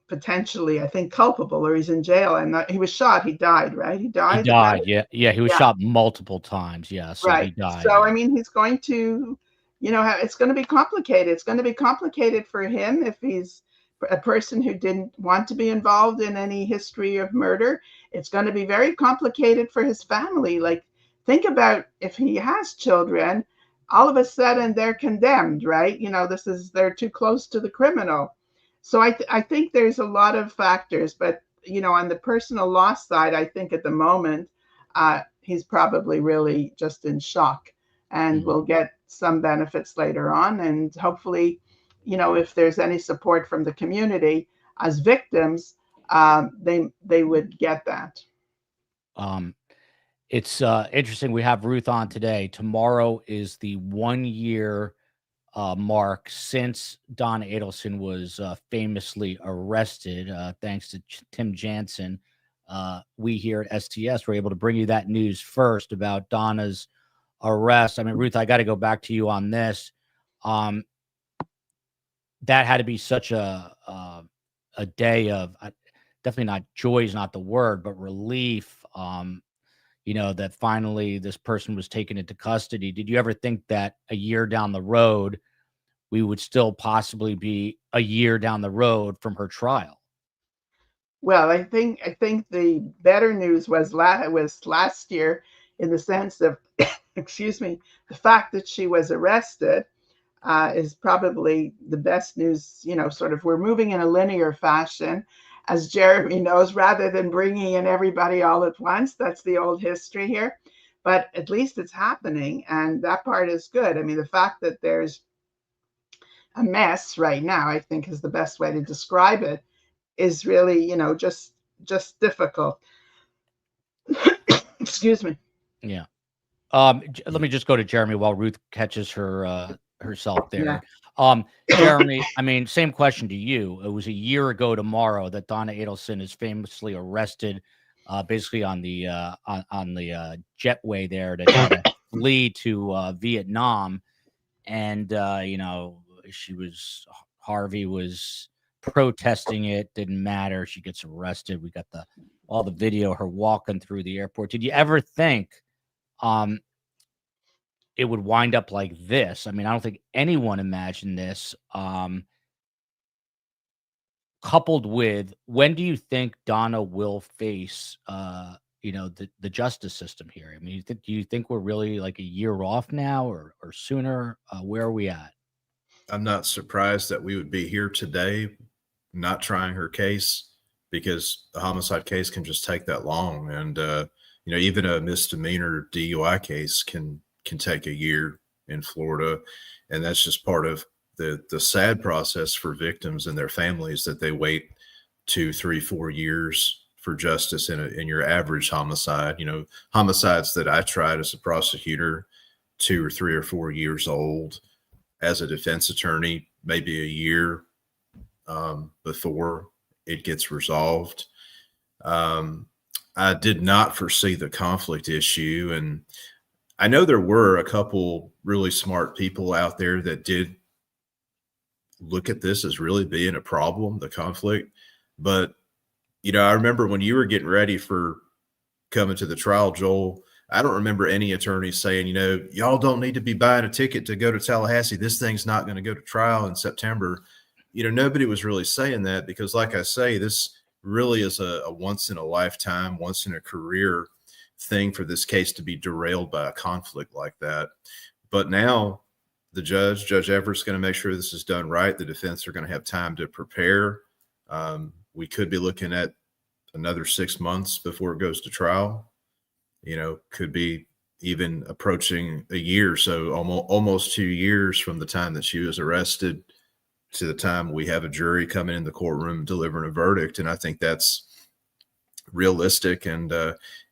potentially, I think, culpable, or he's in jail. And he was shot. He died, right? He He died. died. Yeah. Yeah. He was Yeah, shot multiple times. Yeah. So he right. died. So, Yeah. I mean, he's going to, you know, it's going to be complicated. It's going to be complicated for him if he's a person who didn't want to be involved in any history of murder. It's going to be very complicated for his family. Like, think about if he has children, all of a sudden they're condemned, right? You know, they're too close to the criminal. So I think there's a lot of factors, but, you know, on the personal loss side, I think at the moment, he's probably really just in shock, and will get some benefits later on. And hopefully, you know, if there's any support from the community as victims, they would get that. It's interesting. We have Ruth on today. Tomorrow is the 1 year mark since Don Adelson was famously arrested. Thanks to Tim Jansen, we here at STS were able to bring you that news first about Donna's arrest. I mean, Ruth, I got to go back to you on this. That had to be such a day of definitely not joy is not the word, but relief. You know, that finally this person was taken into custody. Did you ever think that a year down the road, we would still possibly be a year down the road from her trial? Well, I think the better news was last year, in the sense of, excuse me, the fact that she was arrested is probably the best news. You know, sort of we're moving in a linear fashion, as Jeremy knows, rather than bringing in everybody all at once. That's the old history here. But at least it's happening, and that part is good. I mean, the fact that there's a mess right now, I think, is the best way to describe it, is really, you know, just difficult. Excuse me. Yeah. Let me just go to Jeremy while Ruth catches her herself there. Yeah. Jeremy, I mean, same question to you. It was a year ago tomorrow that Donna Adelson is famously arrested, basically on the jetway there to try to flee to Vietnam, and you know, Harvey was protesting it. Didn't matter. She gets arrested. We got all the video of her walking through the airport. Did you ever think it would wind up like this? I mean, I don't think anyone imagined this. Coupled with, when do you think Donna will face, you know, the justice system here? I mean, do you think we're really like a year off now, or sooner? Where are we at? I'm not surprised that we would be here today not trying her case, because the homicide case can just take that long. And, you know, even a misdemeanor DUI case can take a year in Florida. And that's just part of the sad process for victims and their families, that they wait 2, 3, 4 years for justice in your average homicide. You know, homicides that I tried as a prosecutor, 2 or 3 or 4 years old. As a defense attorney, maybe a year. before it gets resolved. I did not foresee the conflict issue, and I know there were a couple really smart people out there that did look at this as really being a problem, the conflict. But, I remember when you were getting ready for coming to the trial, Joel, I don't remember any attorneys saying, y'all don't need to be buying a ticket to go to Tallahassee. This thing's not going to go to trial in September. Nobody was really saying that because, like I say, this really is a once in a lifetime, once in a career thing for this case to be derailed by a conflict like that. But now the Judge Everett's going to make sure this is done right. The defense are going to have time to prepare. We could be looking at another 6 months before it goes to trial. Could be even approaching a year. So almost 2 years from the time that she was arrested to the time we have a jury coming in the courtroom delivering a verdict. And I think that's realistic. And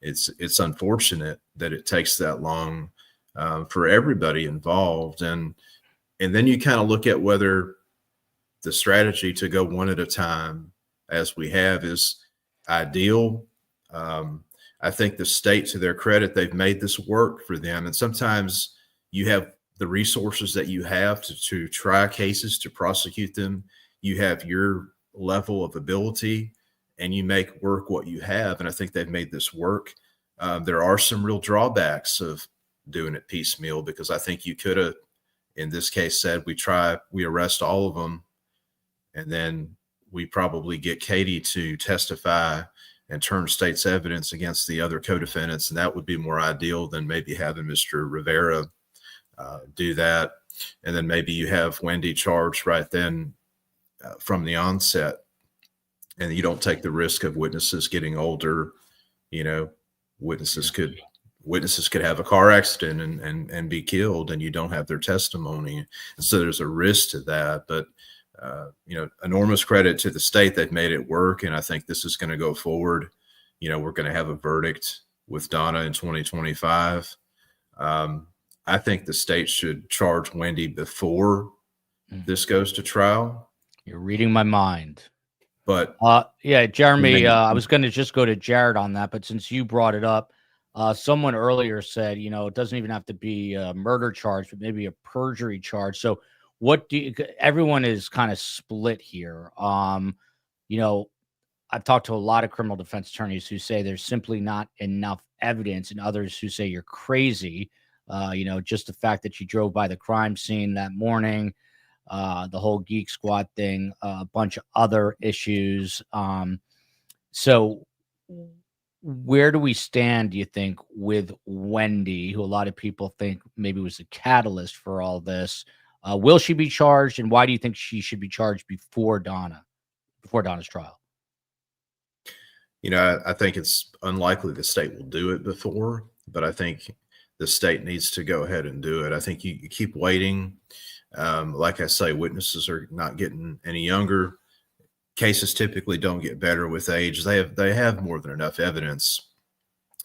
it's unfortunate that it takes that long for everybody involved. And then you kind of look at whether the strategy to go one at a time, as we have, is ideal. I think the state, to their credit, they've made this work for them. And sometimes you have the resources that you have to try cases, to prosecute them. You have your level of ability and you make work what you have. And I think they've made this work. There are some real drawbacks of doing it piecemeal, because I think you could have, in this case, said we arrest all of them, and then we probably get Katie to testify and turn state's evidence against the other co-defendants. And that would be more ideal than maybe having Mr. Rivera do that. And then maybe you have Wendy charged right then from the onset, and you don't take the risk of witnesses getting older. Witnesses could have a car accident and be killed, and you don't have their testimony. And so there's a risk to that. But enormous credit to the state. They've made it work. And I think this is going to go forward. We're going to have a verdict with Donna in 2025. I think the state should charge Wendy before this goes to trial. You're reading my mind. But yeah, Jeremy, I was going to just go to Jared on that, but since you brought it up, someone earlier said, it doesn't even have to be a murder charge, but maybe a perjury charge. So everyone is kind of split here. I've talked to a lot of criminal defense attorneys who say there's simply not enough evidence, and others who say you're crazy. Just the fact that you drove by the crime scene that morning, the whole Geek Squad thing, a bunch of other issues. So where do we stand, do you think, with Wendy, who a lot of people think maybe was the catalyst for all this? Will she be charged, and why do you think she should be charged before Donna's trial? I think it's unlikely the state will do it before, but I think the state needs to go ahead and do it. I think you keep waiting. Like I say, witnesses are not getting any younger. Cases typically don't get better with age. They have more than enough evidence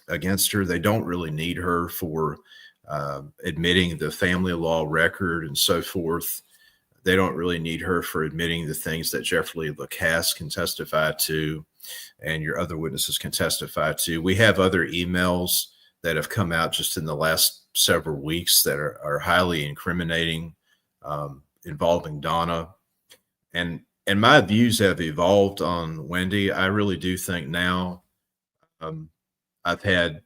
against her. They don't really need her for admitting the family law record and so forth. They don't really need her for admitting the things that Jeffrey Lacasse can testify to and your other witnesses can testify to. We have other emails that have come out just in the last several weeks that are highly incriminating, involving Donna. And my views have evolved on Wendy. I really do think now I've had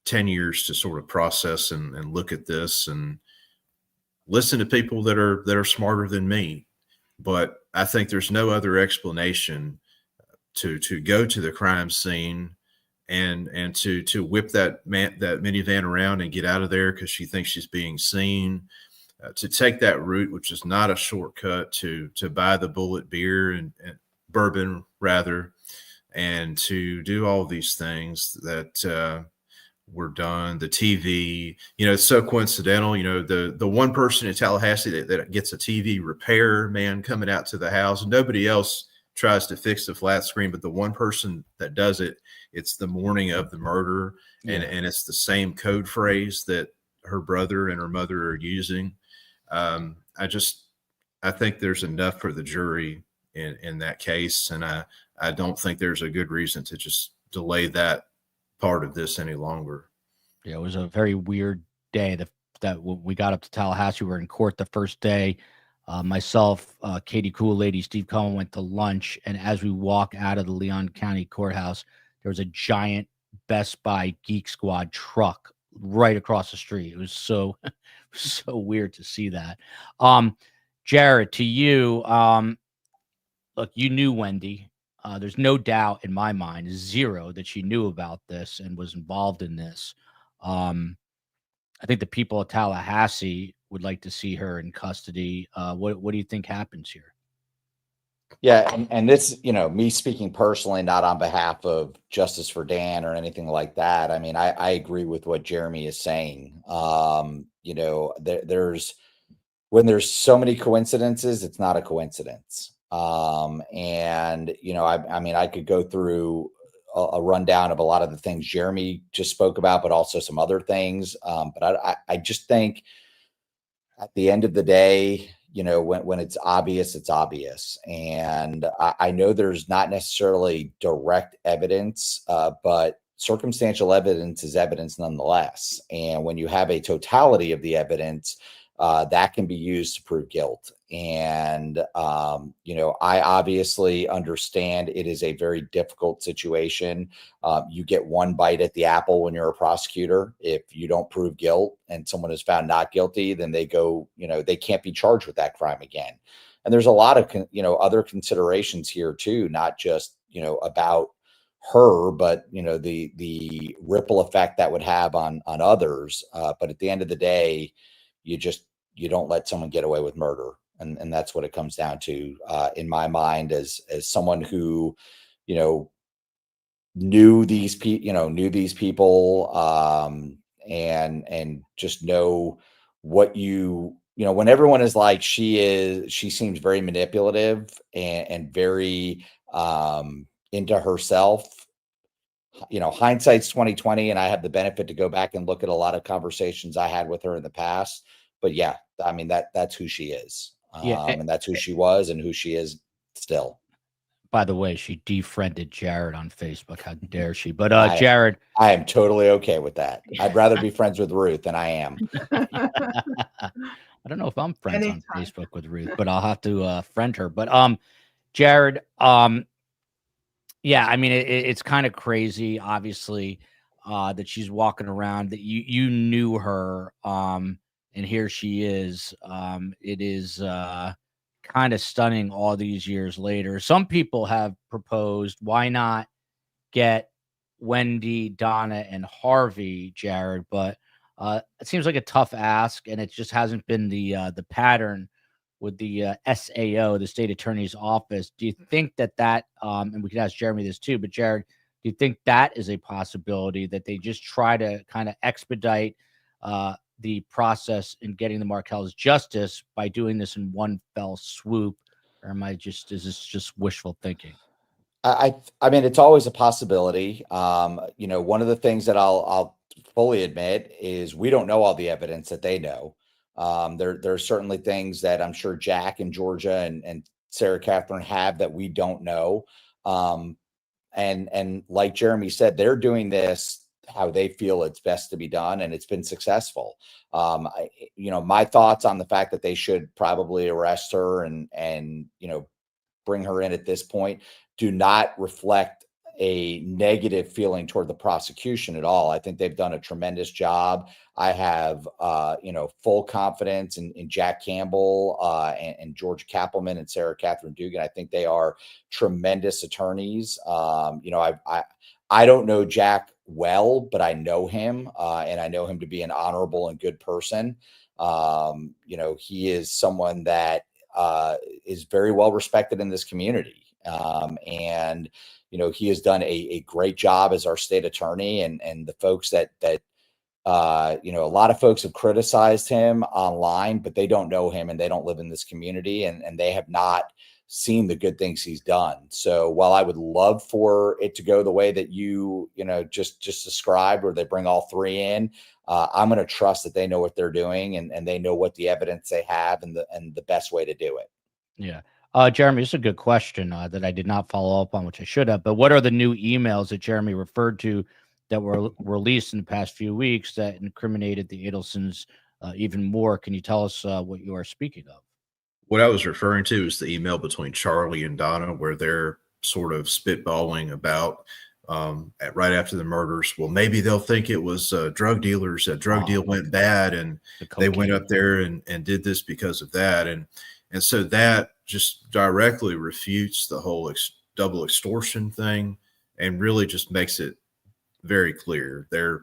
10 years to sort of process and look at this and listen to people that are smarter than me. But I think there's no other explanation to go to the crime scene and to whip that minivan around and get out of there because she thinks she's being seen, to take that route, which is not a shortcut, to buy the bullet beer and bourbon rather, and to do all these things that were done. The TV, it's so coincidental. The one person in Tallahassee that gets a TV repair man coming out to the house, nobody else tries to fix the flat screen, but the one person that does it, it's the morning of the murder. Yeah. And it's the same code phrase that her brother and her mother are using. I think there's enough for the jury in that case. And I don't think there's a good reason to just delay that part of this any longer. Yeah, it was a very weird day that we got up to Tallahassee. We were in court the first day. Myself, Katie Cool Lady, Steve Cohen went to lunch. And as we walk out of the Leon County Courthouse, there was a giant Best Buy Geek Squad truck right across the street. It was so weird to see that. Jared, to you, look, you knew Wendy. There's no doubt in my mind, zero, that she knew about this and was involved in this. I think the people of Tallahassee would like to see her in custody. What do you think happens here? Yeah, and this, me speaking personally, not on behalf of Justice for Dan or anything like that. I mean, I agree with what Jeremy is saying. There's when there's so many coincidences, it's not a coincidence. And I mean, I could go through a rundown of a lot of the things Jeremy just spoke about, but also some other things. But I just think at the end of the day, when it's obvious, it's obvious. And I know there's not necessarily direct evidence, but circumstantial evidence is evidence nonetheless. And when you have a totality of the evidence, that can be used to prove guilt. And, I obviously understand it is a very difficult situation. You get one bite at the apple when you're a prosecutor. If you don't prove guilt and someone is found not guilty, then they go, they can't be charged with that crime again. And there's a lot of, other considerations here too, not just, about her, but, the ripple effect that would have on others. But at the end of the day, you don't let someone get away with murder. And that's what it comes down to, in my mind, as someone who, knew these people, and just know what when everyone is like, she seems very manipulative and very, into herself. Hindsight's 2020, and I have the benefit to go back and look at a lot of conversations I had with her in the past. But yeah, I mean, that's who she is. And that's who she was and who she is still. By the way, she defriended Jared on Facebook. How dare she? But Jared, I am totally okay with that. I'd rather be friends with Ruth than I am. I don't know if I'm friends on Facebook with Ruth, but I'll have to friend her. But Jared, yeah, I mean, it's kind of crazy, obviously, that she's walking around, that you knew her, and here she is. It is kind of stunning all these years later. Some people have proposed, why not get Wendy, Donna, and Harvey, Jared? But it seems like a tough ask, and it just hasn't been the pattern with the SAO, the state attorney's office. Do you think that and we could ask Jeremy this too, but Jared, do you think that is a possibility, that they just try to kind of expedite the process in getting the Markels justice by doing this in one fell swoop? Or is this just wishful thinking? I mean, it's always a possibility. One of the things that I'll fully admit is we don't know all the evidence that they know. There are certainly things that I'm sure Jack and Georgia and Sarah Catherine have that we don't know. And like Jeremy said, they're doing this how they feel it's best to be done, and it's been successful. My thoughts on the fact that they should probably arrest her and bring her in at this point do not reflect a negative feeling toward the prosecution at all. I think they've done a tremendous job. I have, full confidence in Jack Campbell and George Kappelman and Sarah Catherine Dugan. I think they are tremendous attorneys. I don't know Jack well, but I know him, and I know him to be an honorable and good person. He is someone that is very well respected in this community. And he has done a great job as our state attorney, and the folks that a lot of folks have criticized him online, but they don't know him and they don't live in this community, and they have not seen the good things he's done. So while I would love for it to go the way that you just described, where they bring all three in, I'm going to trust that they know what they're doing and they know what the evidence they have and the best way to do it. Yeah. Jeremy, this is a good question that I did not follow up on, which I should have. But what are the new emails that Jeremy referred to that were released in the past few weeks that incriminated the Adelsons even more? Can you tell us what you are speaking of? What I was referring to is the email between Charlie and Donna, where they're sort of spitballing about right after the murders. Well, maybe they'll think it was drug dealers. A drug deal went bad, and they went up there and did this because of that. And so that just directly refutes the whole double extortion thing, and really just makes it very clear they're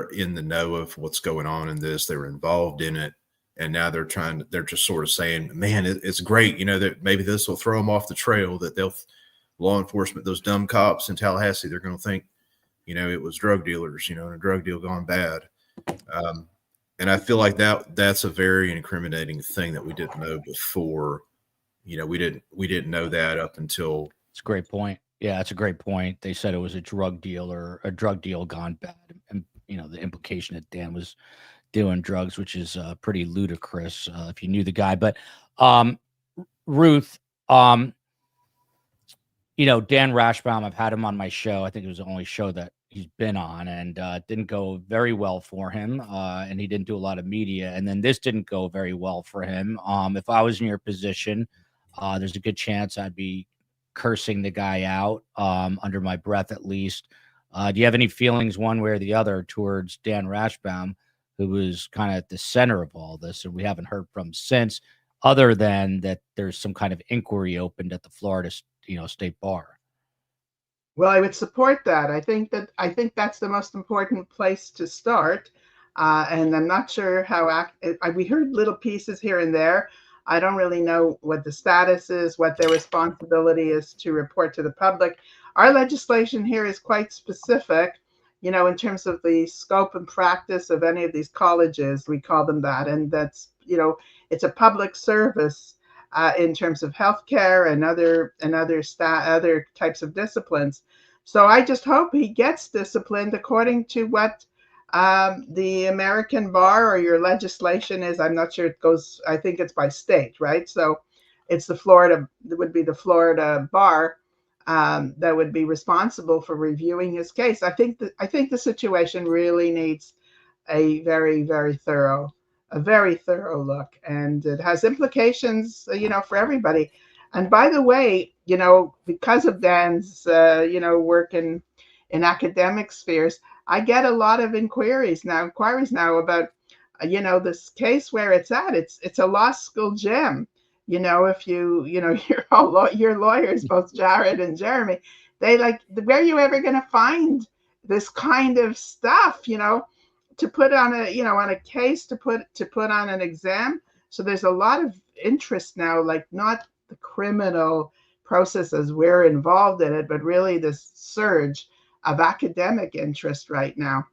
in the know of what's going on in this. They're involved in it. And now they're just sort of saying, man, it's great, that maybe this will throw them off the trail, that law enforcement, those dumb cops in Tallahassee, they're going to think, it was drug dealers, and a drug deal gone bad. And I feel like that's a very incriminating thing that we didn't know before. We didn't know that up until. It's a great point. Yeah, it's a great point. They said it was a drug deal gone bad. And, the implication that Dan was doing drugs, which is pretty ludicrous if you knew the guy. But Ruth, Dan Rashbaum, I've had him on my show. I think it was the only show that he's been on, and didn't go very well for him. And he didn't do a lot of media. And then this didn't go very well for him. If I was in your position, there's a good chance I'd be cursing the guy out under my breath, at least. Do you have any feelings one way or the other towards Dan Rashbaum, who was kind of at the center of all this, and we haven't heard from since, other than that there's some kind of inquiry opened at the Florida, State Bar? Well, I would support that. I think that's the most important place to start. And I'm not sure how we heard little pieces here and there. I don't really know what the status is, what their responsibility is to report to the public. Our legislation here is quite specific, in terms of the scope and practice of any of these colleges. We call them that. And that's, it's a public service in terms of healthcare and other types of disciplines. So I just hope he gets disciplined according to what the American bar or your legislation is. I'm not sure it goes, I think it's by state, right? So it's it would be the Florida bar that would be responsible for reviewing his case. I think the situation really needs a very, very thorough look, and it has implications, for everybody. And by the way, because of Dan's, work in academic spheres, I get a lot of inquiries now about, this case where it's at. It's a law school gem. If your lawyers, both Jared and Jeremy, they like, where are you ever going to find this kind of stuff, to put on on a case, to put on an exam? So there's a lot of interest now, like not the criminal processes we're involved in it, but really this surge of academic interest right now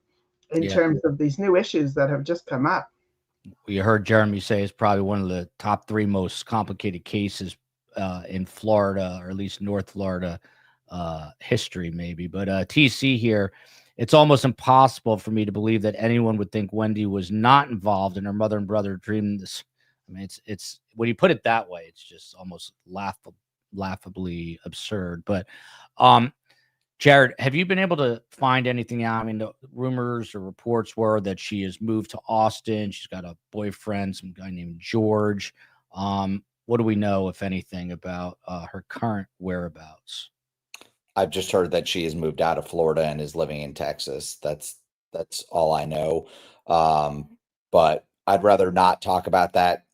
in terms of these new issues that have just come up. We heard Jeremy say it's probably one of the top 3 most complicated cases in Florida, or at least North Florida history, maybe. But TC here, it's almost impossible for me to believe that anyone would think Wendy was not involved in her mother and brother dreaming this. I mean, it's when you put it that way, it's just almost laughably absurd. But Jared, have you been able to find anything out? I mean, the rumors or reports were that she has moved to Austin. She's got a boyfriend, some guy named George. What do we know, if anything, about her current whereabouts? I've just heard that she has moved out of Florida and is living in Texas. That's all I know. But I'd rather not talk about that,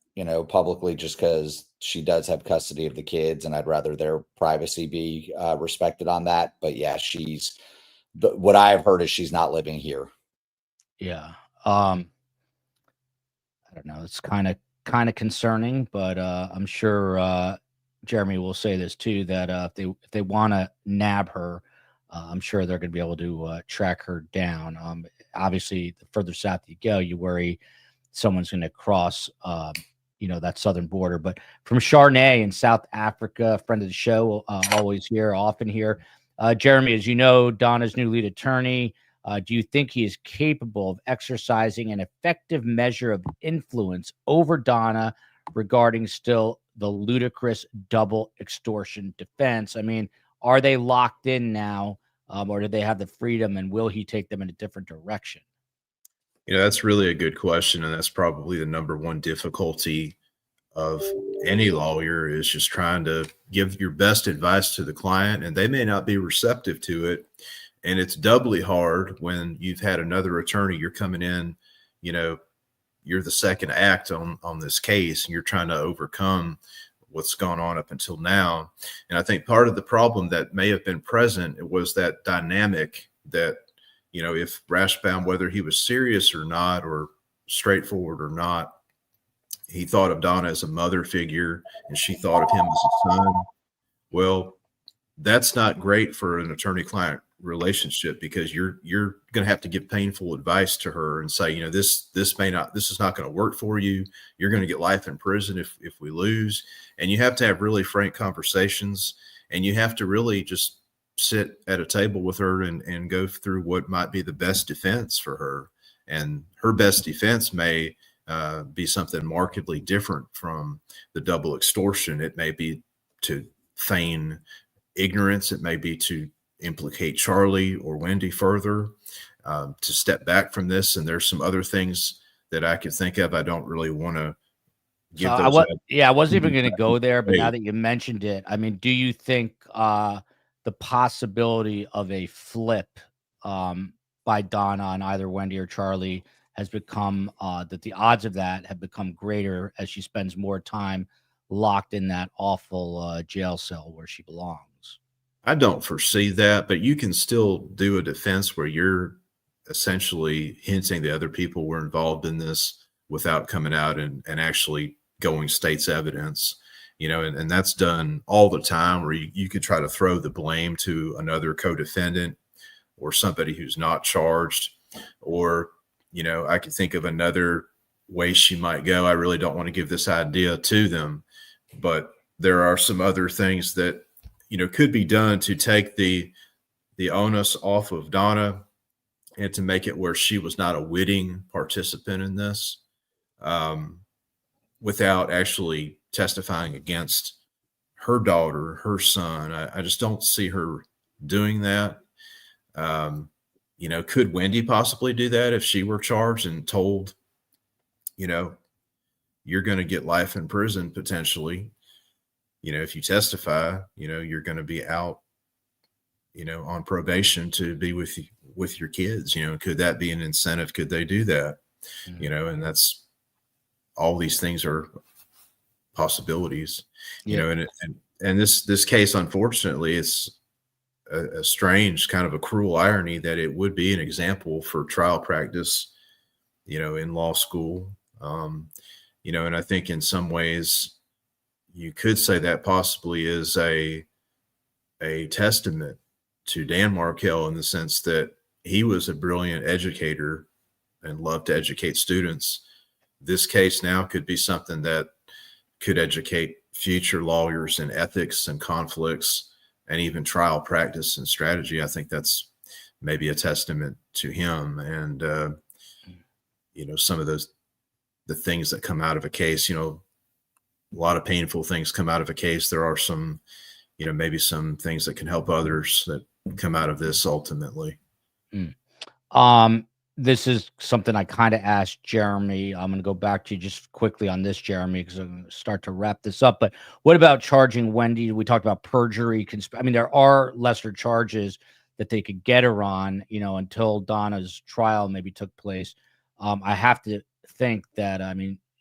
publicly, just because she does have custody of the kids, and I'd rather their privacy be respected on that. But yeah, what I've heard is she's not living here. Yeah. I don't know. It's kind of concerning, but I'm sure Jeremy will say this too, that if they want to nab her, I'm sure they're going to be able to track her down. Obviously, the further south you go, you worry someone's going to cross that southern border. But from Charnay in South Africa, a friend of the show, always here, often here. Jeremy, as you know, Donna's new lead attorney. Do you think he is capable of exercising an effective measure of influence over Donna regarding still the ludicrous double extortion defense. I mean, are they locked in now, or do they have the freedom, and will he take them in a different direction? That's really a good question, and that's probably the number one difficulty of any lawyer is just trying to give your best advice to the client, and they may not be receptive to it. And it's doubly hard when you've had another attorney, you're coming in, you're the second act on this case, and you're trying to overcome what's gone on up until now. And I think part of the problem that may have been present, it was that dynamic that, if Rashbaum, whether he was serious or not, or straightforward or not, he thought of Donna as a mother figure and she thought of him as a son. Well, that's not great for an attorney-client relationship, because you're going to have to give painful advice to her and say, this is not going to work for you. You're going to get life in prison if we lose. And you have to have really frank conversations, and you have to really just sit at a table with her and go through what might be the best defense for her. And her best defense may be something markedly different from the double extortion. It may be to feign ignorance. It may be to implicate Charlie or Wendy further, to step back from this. And there's some other things that I could think of. I don't really want to give those out. I wasn't even going to go there, but now that you mentioned it, I mean, do you think the possibility of a flip by Donna on either Wendy or Charlie has become that the odds of that have become greater as she spends more time locked in that awful jail cell where she belongs? I don't foresee that, but you can still do a defense where you're essentially hinting that other people were involved in this without coming out and actually going state's evidence, and that's done all the time, where you could try to throw the blame to another co-defendant or somebody who's not charged. Or, I could think of another way she might go. I really don't want to give this idea to them, but there are some other things that could be done to take the onus off of Donna and to make it where she was not a witting participant in this, without actually testifying against her daughter, her son. I just don't see her doing that. Could Wendy possibly do that if she were charged and told, you're going to get life in prison potentially? If you testify, you're going to be out, on probation to be with your kids. Could that be an incentive? Could they do that? Mm-hmm. And that's, all these things are possibilities. And this case, unfortunately, it's a strange, kind of a cruel irony that it would be an example for trial practice, in law school. And I think in some ways, you could say that possibly is a testament to Dan Markel, in the sense that he was a brilliant educator and loved to educate students. This case now could be something that could educate future lawyers in ethics and conflicts and even trial practice and strategy. I think that's maybe a testament to him. And, some of the things that come out of a case, a lot of painful things come out of a case. There are some, maybe some things that can help others that come out of this ultimately. This is something I kind of asked Jeremy. I'm going to go back to you just quickly on this, Jeremy, because I'm going to start to wrap this up. But what about charging Wendy? We talked about perjury. I mean, there are lesser charges that they could get her on, until Donna's trial maybe took place. I have to think that,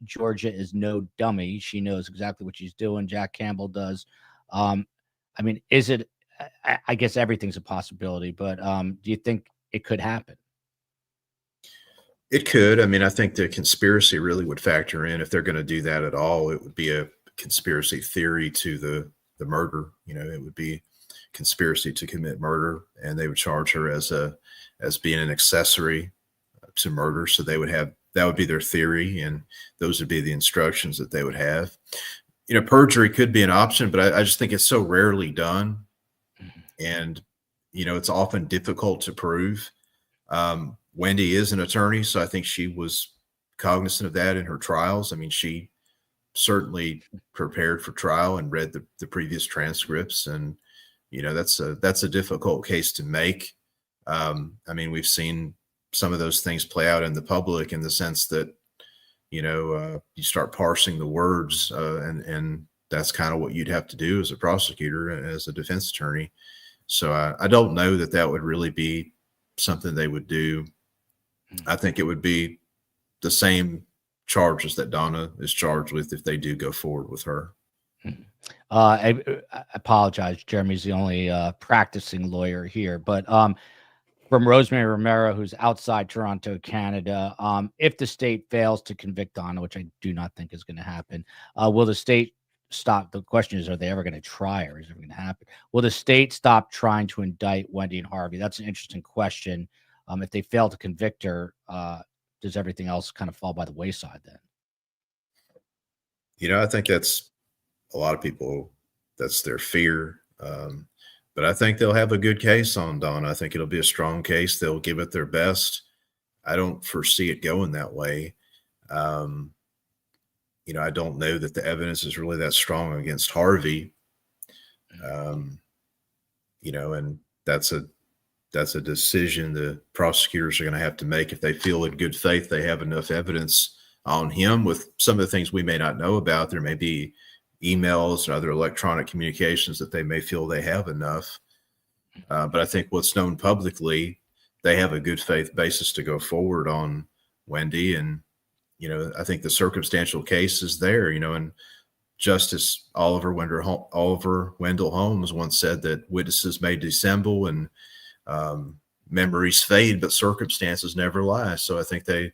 Georgia is no dummy. She knows exactly what she's doing. Jack Campbell does. Is it, I guess everything's a possibility, but do you think it could happen? It could. I think the conspiracy really would factor in. If they're going to do that at all, it would be a conspiracy theory to the murder. It would be conspiracy to commit murder, and they would charge her as being an accessory to murder. So that would be their theory, and those would be the instructions that they would have. Perjury could be an option, but I just think it's so rarely done, and it's often difficult to prove. Wendy is an attorney, so I think she was cognizant of that in her trials. She certainly prepared for trial and read the previous transcripts. And, that's a difficult case to make. I mean, we've seen some of those things play out in the public in the sense that, you start parsing the words, and that's kind of what you'd have to do as a prosecutor, as a defense attorney. So I don't know that would really be something they would do. I think it would be the same charges that Donna is charged with if they do go forward with her. I apologize. Jeremy's the only practicing lawyer here, but from Rosemary Romero, who's outside Toronto, Canada, if the state fails to convict Donna, which I do not think is going to happen, will the state stop? The question is, are they ever going to try, or is it going to happen? Will the state stop trying to indict Wendy and Harvey? That's an interesting question. If they fail to convict her, does everything else kind of fall by the wayside then? I think that's a lot of people, that's their fear. But I think they'll have a good case on Donna. I think it'll be a strong case. They'll give it their best. I don't foresee it going that way. I don't know that the evidence is really that strong against Harvey. And that's a decision the prosecutors are going to have to make if they feel in good faith they have enough evidence on him. With some of the things we may not know about, there may be emails and other electronic communications that they may feel they have enough. But I think what's known publicly, they have a good faith basis to go forward on Wendy. And, I think the circumstantial case is there, and Justice Oliver Wendell Holmes once said that witnesses may dissemble and memories fade, but circumstances never lie. So I think they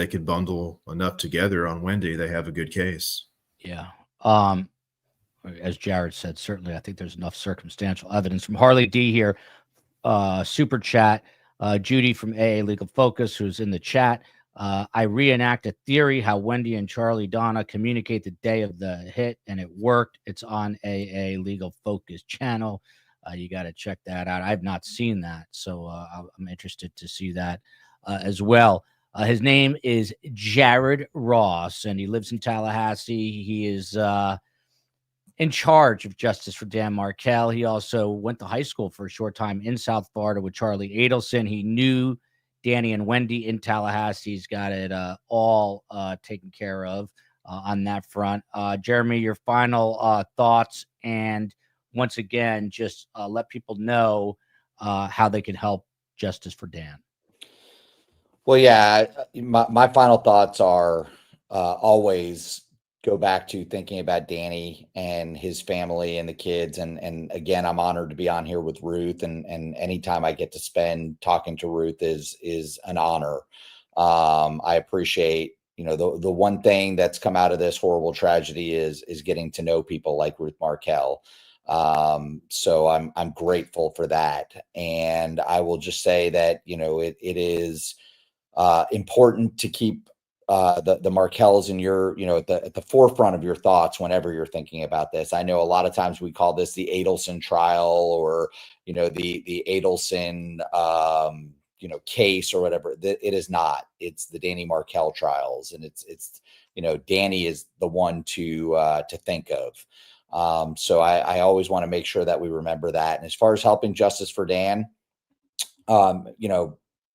could bundle enough together on Wendy. They have a good case. Yeah. As Jared said, certainly I think there's enough circumstantial evidence. From Harley D here, super chat. Judy from AA Legal Focus, who's in the chat. I reenact a theory how Wendy and Charlie Donna communicate the day of the hit, and it worked. It's on AA Legal Focus channel. You got to check that out. I've not seen that, so I'm interested to see that as well. His name is Jared Ross, and he lives in Tallahassee. He is in charge of Justice for Dan Markel. He also went to high school for a short time in South Florida with Charlie Adelson. He knew Danny and Wendy in Tallahassee. He's got it all taken care of on that front. Jeremy, your final thoughts, and once again, just let people know how they can help Justice for Dan. Well, yeah, my final thoughts are always go back to thinking about Danny and his family and the kids. And again, I'm honored to be on here with Ruth, and anytime I get to spend talking to Ruth is an honor. I appreciate, the one thing that's come out of this horrible tragedy is getting to know people like Ruth Markel. So I'm grateful for that. And I will just say that, it is important to keep the Markels in your, at the forefront of your thoughts whenever you're thinking about this. I know a lot of times we call this the Adelson trial, or, the Adelson, case or whatever. It is not. It's the Danny Markel trials, and it's Danny is the one to think of. So I always want to make sure that we remember that. And as far as helping Justice for Dan,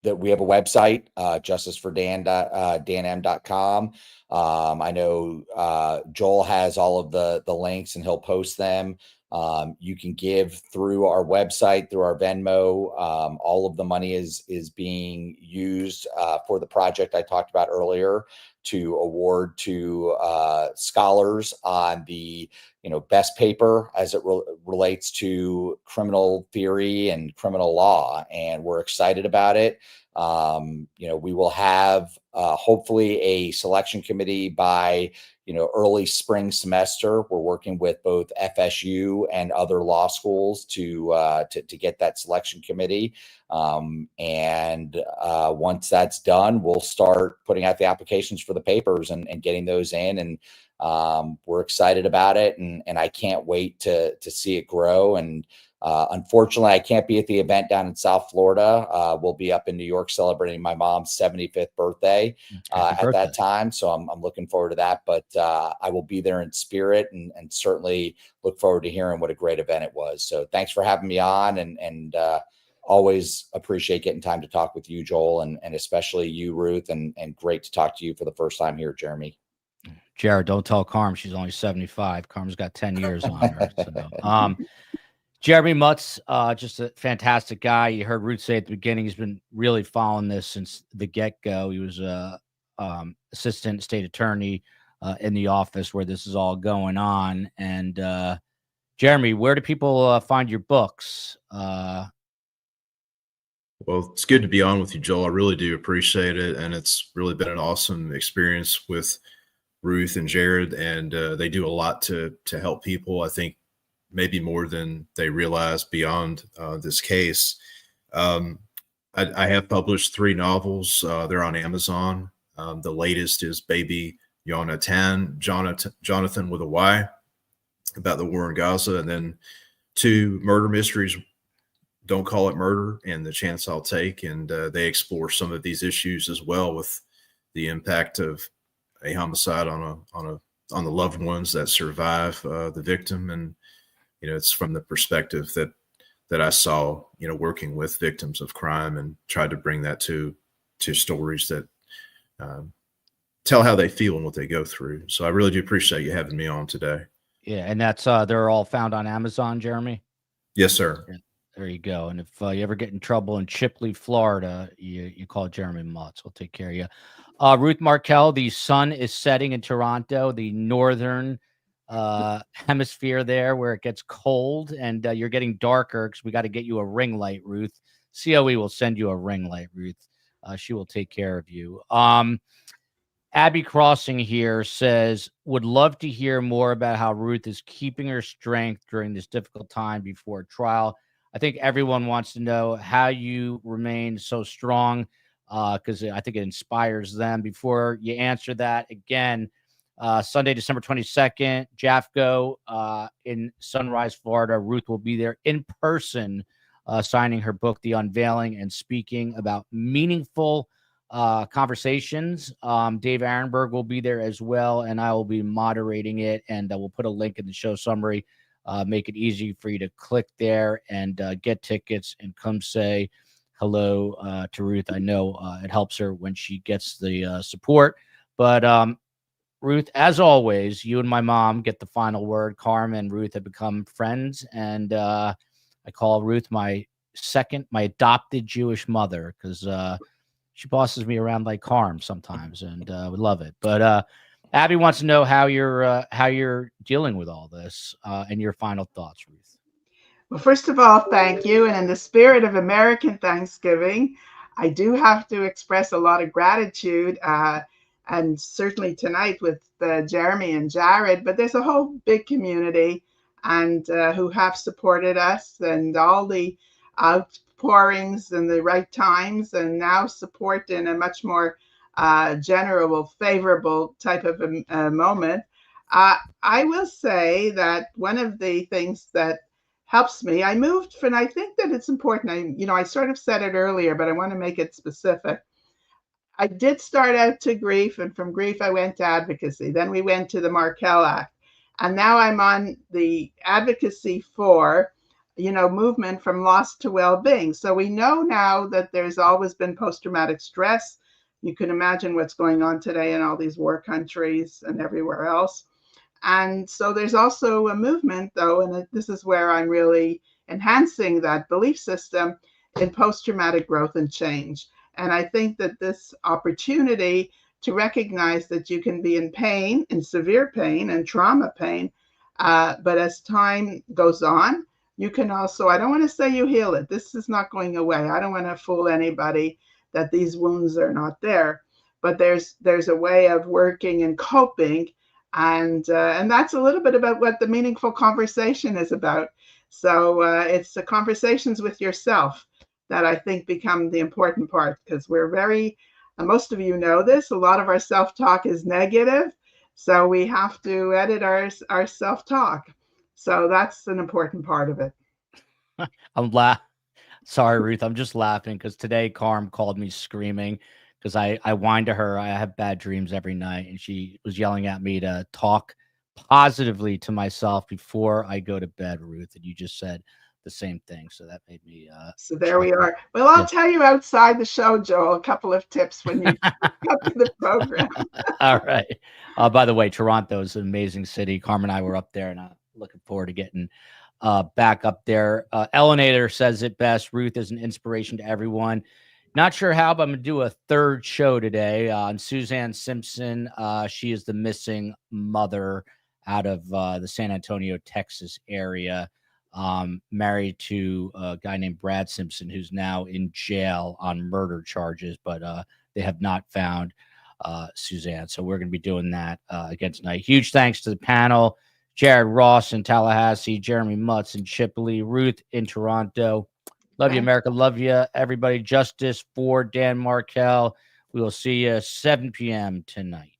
that we have a website, justicefordan.com. I know Joel has all of the links, and he'll post them. You can give through our website, through our Venmo. All of the money is being used for the project I talked about earlier, to award to scholars on the best paper as it relates to criminal theory and criminal law. And we're excited about it. We will have hopefully a selection committee by early spring semester. We're working with both FSU and other law schools to get that selection committee. And once that's done, we'll start putting out the applications for the papers and getting those in. And we're excited about it. And I can't wait to see it grow. And Unfortunately, I can't be at the event down in South Florida. We'll be up in New York celebrating my mom's 75th birthday at that time. So I'm looking forward to that. But I will be there in spirit and certainly look forward to hearing what a great event it was. So thanks for having me on, and always appreciate getting time to talk with you, Joel, and especially you, Ruth, and great to talk to you for the first time here, Jeremy. Jared, don't tell Carm she's only 75. Carm's got 10 years on her. So, Jeremy Mutz, just a fantastic guy. You heard Ruth say at the beginning, he's been really following this since the get-go. He was a assistant state attorney in the office where this is all going on. And Jeremy, where do people find your books? Well, it's good to be on with you, Joel. I really do appreciate it. And it's really been an awesome experience with Ruth and Jared. And they do a lot to help people, I think, maybe more than they realize beyond this case. I have published 3 novels. They're on Amazon. The latest is Baby Jonathan with a Y, about the war in Gaza. And then 2 murder mysteries, Don't Call It Murder and The Chance I'll Take. And they explore some of these issues as well, with the impact of a homicide on the loved ones that survive the victim. And it's from the perspective that I saw, working with victims of crime, and tried to bring that to stories that tell how they feel and what they go through. So I really do appreciate you having me on today. Yeah, and that's they're all found on Amazon, Jeremy? Yes, sir. Yeah, there you go. And if you ever get in trouble in Chipley, Florida, you call Jeremy Mutz. We'll take care of you. Ruth Markel, the sun is setting in Toronto, the northern hemisphere there, where it gets cold, and you're getting darker because we got to get you a ring light, Ruth. COE will send you a ring light, Ruth. She will take care of you. Abby Crossing here says, would love to hear more about how Ruth is keeping her strength during this difficult time before trial. I think everyone wants to know how you remain so strong, because I think it inspires them. Before you answer that, again, Sunday, December 22nd, JAFCO in Sunrise, Florida. Ruth will be there in person, signing her book, The Unveiling, and speaking about meaningful conversations. Dave Arenberg will be there as well, and I will be moderating it, and we'll put a link in the show summary. Make it easy for you to click there and get tickets and come say hello to Ruth. I know it helps her when she gets the support. But Ruth, as always, you and my mom get the final word. Carm and Ruth have become friends, and I call Ruth my adopted Jewish mother, because she bosses me around like Carm sometimes, and we love it. But Abby wants to know how you're dealing with all this, and your final thoughts, Ruth. Well, first of all, thank you. And in the spirit of American Thanksgiving, I do have to express a lot of gratitude, and certainly tonight with Jeremy and Jared. But there's a whole big community, and who have supported us, and all the outpourings and the right times, and now support in a much more general, favorable type of a moment. I will say that one of the things that helps me, I moved, and I think that it's important. I sort of said it earlier, but I want to make it specific. I did start out to grief, and from grief I went to advocacy. Then we went to the Markel Act, and now I'm on the advocacy for, movement from loss to well-being. So we know now that there's always been post-traumatic stress. You can imagine what's going on today in all these war countries and everywhere else. And so there's also a movement, though, and this is where I'm really enhancing that belief system, in post-traumatic growth and change. And I think that this opportunity to recognize that you can be in pain, in severe pain and trauma pain, but as time goes on, you can also, I don't want to say you heal it. This is not going away. I don't want to fool anybody that these wounds are not there, but there's a way of working and coping. And that's a little bit about what the meaningful conversation is about. So it's the conversations with yourself that I think become the important part, because we're most of you know this, a lot of our self-talk is negative. So we have to edit our self-talk. So that's an important part of it. Sorry, Ruth. I'm just laughing because today Carm called me screaming because I whined to her. I have bad dreams every night, and she was yelling at me to talk positively to myself before I go to bed, Ruth. And you just said the same thing, so that made me. So there we are. Well, I'll tell you outside the show, Joel, a couple of tips when you come to the program. All right. By the way, Toronto is an amazing city. Carmen and I were up there, and I'm looking forward to getting back up there. Elenator says it best. Ruth is an inspiration to everyone. Not sure how, but I'm going to do a third show today on Suzanne Simpson. She is the missing mother out of the San Antonio, Texas area, married to a guy named Brad Simpson, who's now in jail on murder charges, but they have not found Suzanne. So we're going to be doing that again tonight. Huge thanks to the panel. Jared Ross in Tallahassee, Jeremy Mutz in Chipley, Ruth in Toronto. Love you, America. Love you, everybody. Justice for Dan Markel. We will see you 7 p.m. tonight.